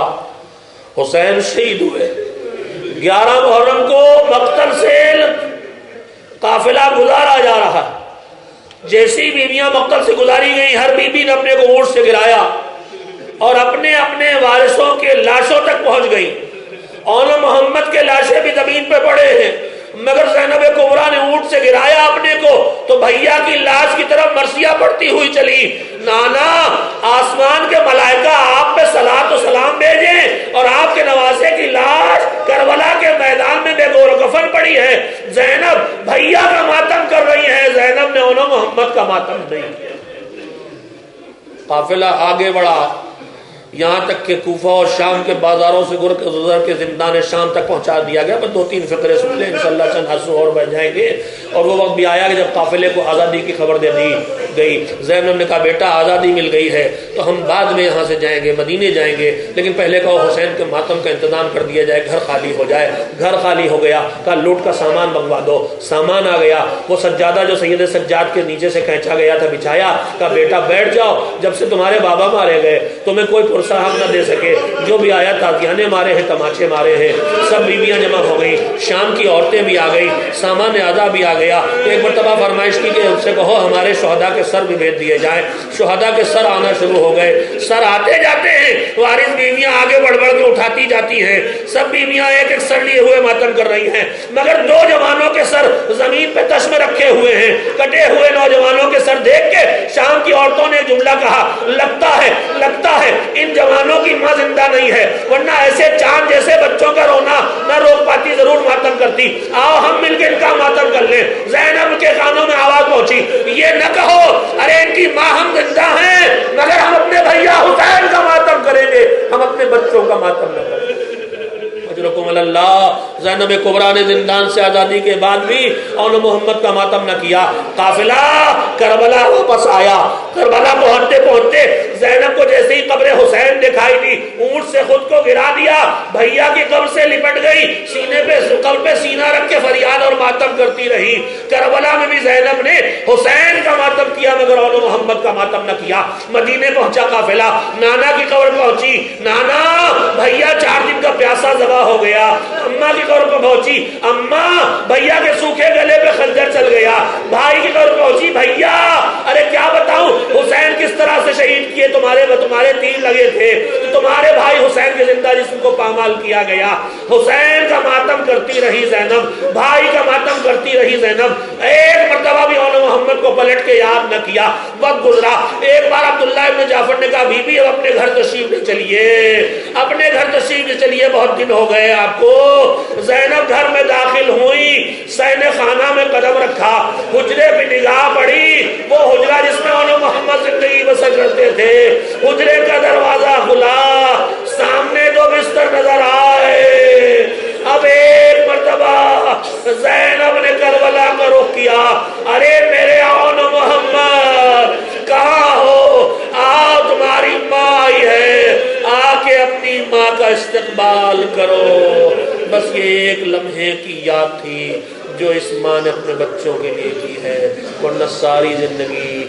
حسین شہید ہوئے، 11 محرم کو مقتل سے قافلہ گزارا جا رہا، جیسی بیویاں مقتل سے گزاری گئی، ہر بیوی نے اپنے کو اونٹ سے گرایا اور اپنے اپنے وارثوں کے لاشوں تک پہنچ گئی۔ اون محمد کے لاشیں بھی زمین پہ پڑے ہیں، مگر زینب کبریٰ نے اونٹ سے گرایا اپنے کو تو بھیا کی لاش کی طرف مرثیہ پڑتی ہوئی چلی، نانا آسمان کے ملائکہ آپ پہ صلاۃ و سلام بھیجیں اور آپ کے نواسے کی لاش کربلا کے میدان میں بے گور و کفن پڑی ہے۔ زینب بھیا کا ماتم کر رہی ہے، زینب نے اون محمد کا ماتم نہیں کیا۔ قافلہ آگے بڑھا، یہاں تک کہ کوفہ اور شام کے بازاروں سے گزر کے زندان شام تک پہنچا دیا گیا۔ بس 2-3 فقرے سن لیں، انشاءاللہ چند حصوں اور بڑھ جائیں گے۔ اور وہ وقت بھی آیا کہ جب قافلے کو آزادی کی خبر دے دی گئی، زینب نے کہا بیٹا آزادی مل گئی ہے تو ہم بعد میں یہاں سے جائیں گے، مدینے جائیں گے، لیکن پہلے کہو حسین کے ماتم کا انتظام کر دیا جائے، گھر خالی ہو جائے۔ گھر خالی ہو گیا، کہا لوٹ کا سامان منگوا دو، سامان آ گیا، وہ سجادہ جو سید سجاد کے نیچے سے کھینچا گیا تھا بچھایا، کہا بیٹا بیٹھ جاؤ، جب سے تمہارے بابا مارے گئے تمہیں کوئی پرسہ حق نہ دے سکے، جو بھی آیا تازیانے مارے ہیں، تماچے مارے ہیں۔ سب بیویاں جمع ہو گئی، شام کی عورتیں بھی آ گئی، سامان آزا بھی آ گیا۔ ایک مرتبہ فرمائش کی کہ ان سے کہو ہمارے شہداء کے سر بھی بھیج دیے جائیں۔ شہداء کے سر آنا شروع ہو گئے، سر آتے جاتے ہیں، وارث بیویاں آگے بڑھ بڑھ کے اٹھاتی جاتی ہیں، سب بیویاں ایک ایک سر لیے ہوئے ماتم کر رہی ہیں، مگر 2 جوانوں کے سر زمین پہ تشم رکھے ہوئے ہیں۔ کٹے ہوئے نوجوانوں کے سر دیکھ کے شام کی عورتوں نے جملہ کہا، لگتا ہے ان جوانوں کی ماں زندہ نہیں ہے، ورنہ ایسے چاند جیسے بچوں کا رونا نہ روک پاتی، ضرور ماتم کرتی، آؤ ہم مل کے ان کا ماتم کر لیں۔ زینب کے کانوں میں آواز پہنچی، یہ نہ کہو ارے ان کی ماں ہم زندہ ہیں مگر ہم اپنے بھیا حسین کا ماتم کریں گے، ہم اپنے بچوں کا ماتم نہ کریں گے۔ اجرکم اللہ۔ زینب کبریٰ نے زندان سے آزادی کے بعد بھی اون محمد کا ماتم نہ کیا۔ قافلہ کربلا واپس آیا، کربلا پہنچتے پہنچتے زینب کو جیسے ہی قبر حسین دکھائی دی، اونٹ سے خود کو گرا دیا، بھیا کی قبر سے لپٹ گئی، سینے پہ قبر پہ سینہ رکھ کے فریاد اور ماتم کرتی رہی۔ کربلا میں بھی زینب نے حسین کا ماتم کیا مگر اون محمد کا ماتم نہ کیا۔ مدینے پہنچا قافلہ، نانا کی قبر پہنچی، نانا بھیا 4 دن کا پیاسا ذبح ہو گیا۔ اماں کی قبر پہ پہنچی، اماں بھیا کے سوکھے گلے پہ خنجر چل گیا۔ بھائی کی قبر پہنچی، بھیا ارے کیا بتاؤں حسین کس طرح سے شہید کیے، تمہارے تیر لگے تھے تو تمہارے بھائی حسین کے زندہ جسم کو پامال کیا گیا۔ حسین کا ماتم کرتی رہی زینب، بھائی کا ماتم کرتی رہی زینب، ایک مرتبہ بھی اون محمد کو پلٹ کے یاد نہ کیا۔ وقت گزرا، ایک بار عبداللہ ابن جعفر نے کہا بی بی اب اپنے گھر تشریف لے چلیے، اپنے گھر تشریف لے چلیے، بہت دن ہو گئے آپ کو۔ زینب گھر میں داخل ہوئی، صحن خانہ میں قدم رکھا، حجرے پہ نگاہ پڑی، وہ حجرہ جس میں اون محمد زندگی بسر کرتے تھے، حجرے کا دروازہ کھلا، سامنے 2 بستر نظر آئے۔ اب ایک مرتبہ زینب نے کربلا کا رخ کیا، ارے میرے اون محمد کہاں ہو، آؤ تمہاری ماں آئی ہے، آ کے اپنی ماں کا استقبال کرو۔ بس یہ ایک لمحے کی یاد تھی جو اس ماں نے اپنے بچوں کے لیے کی ہے، ورنہ ساری زندگی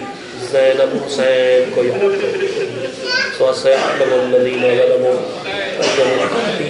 زینب حسین کو یاد کرو سَيَعْلَمُ الَّذِينَ ظَلَمُوا أَيَّ مُنقَلَبٍ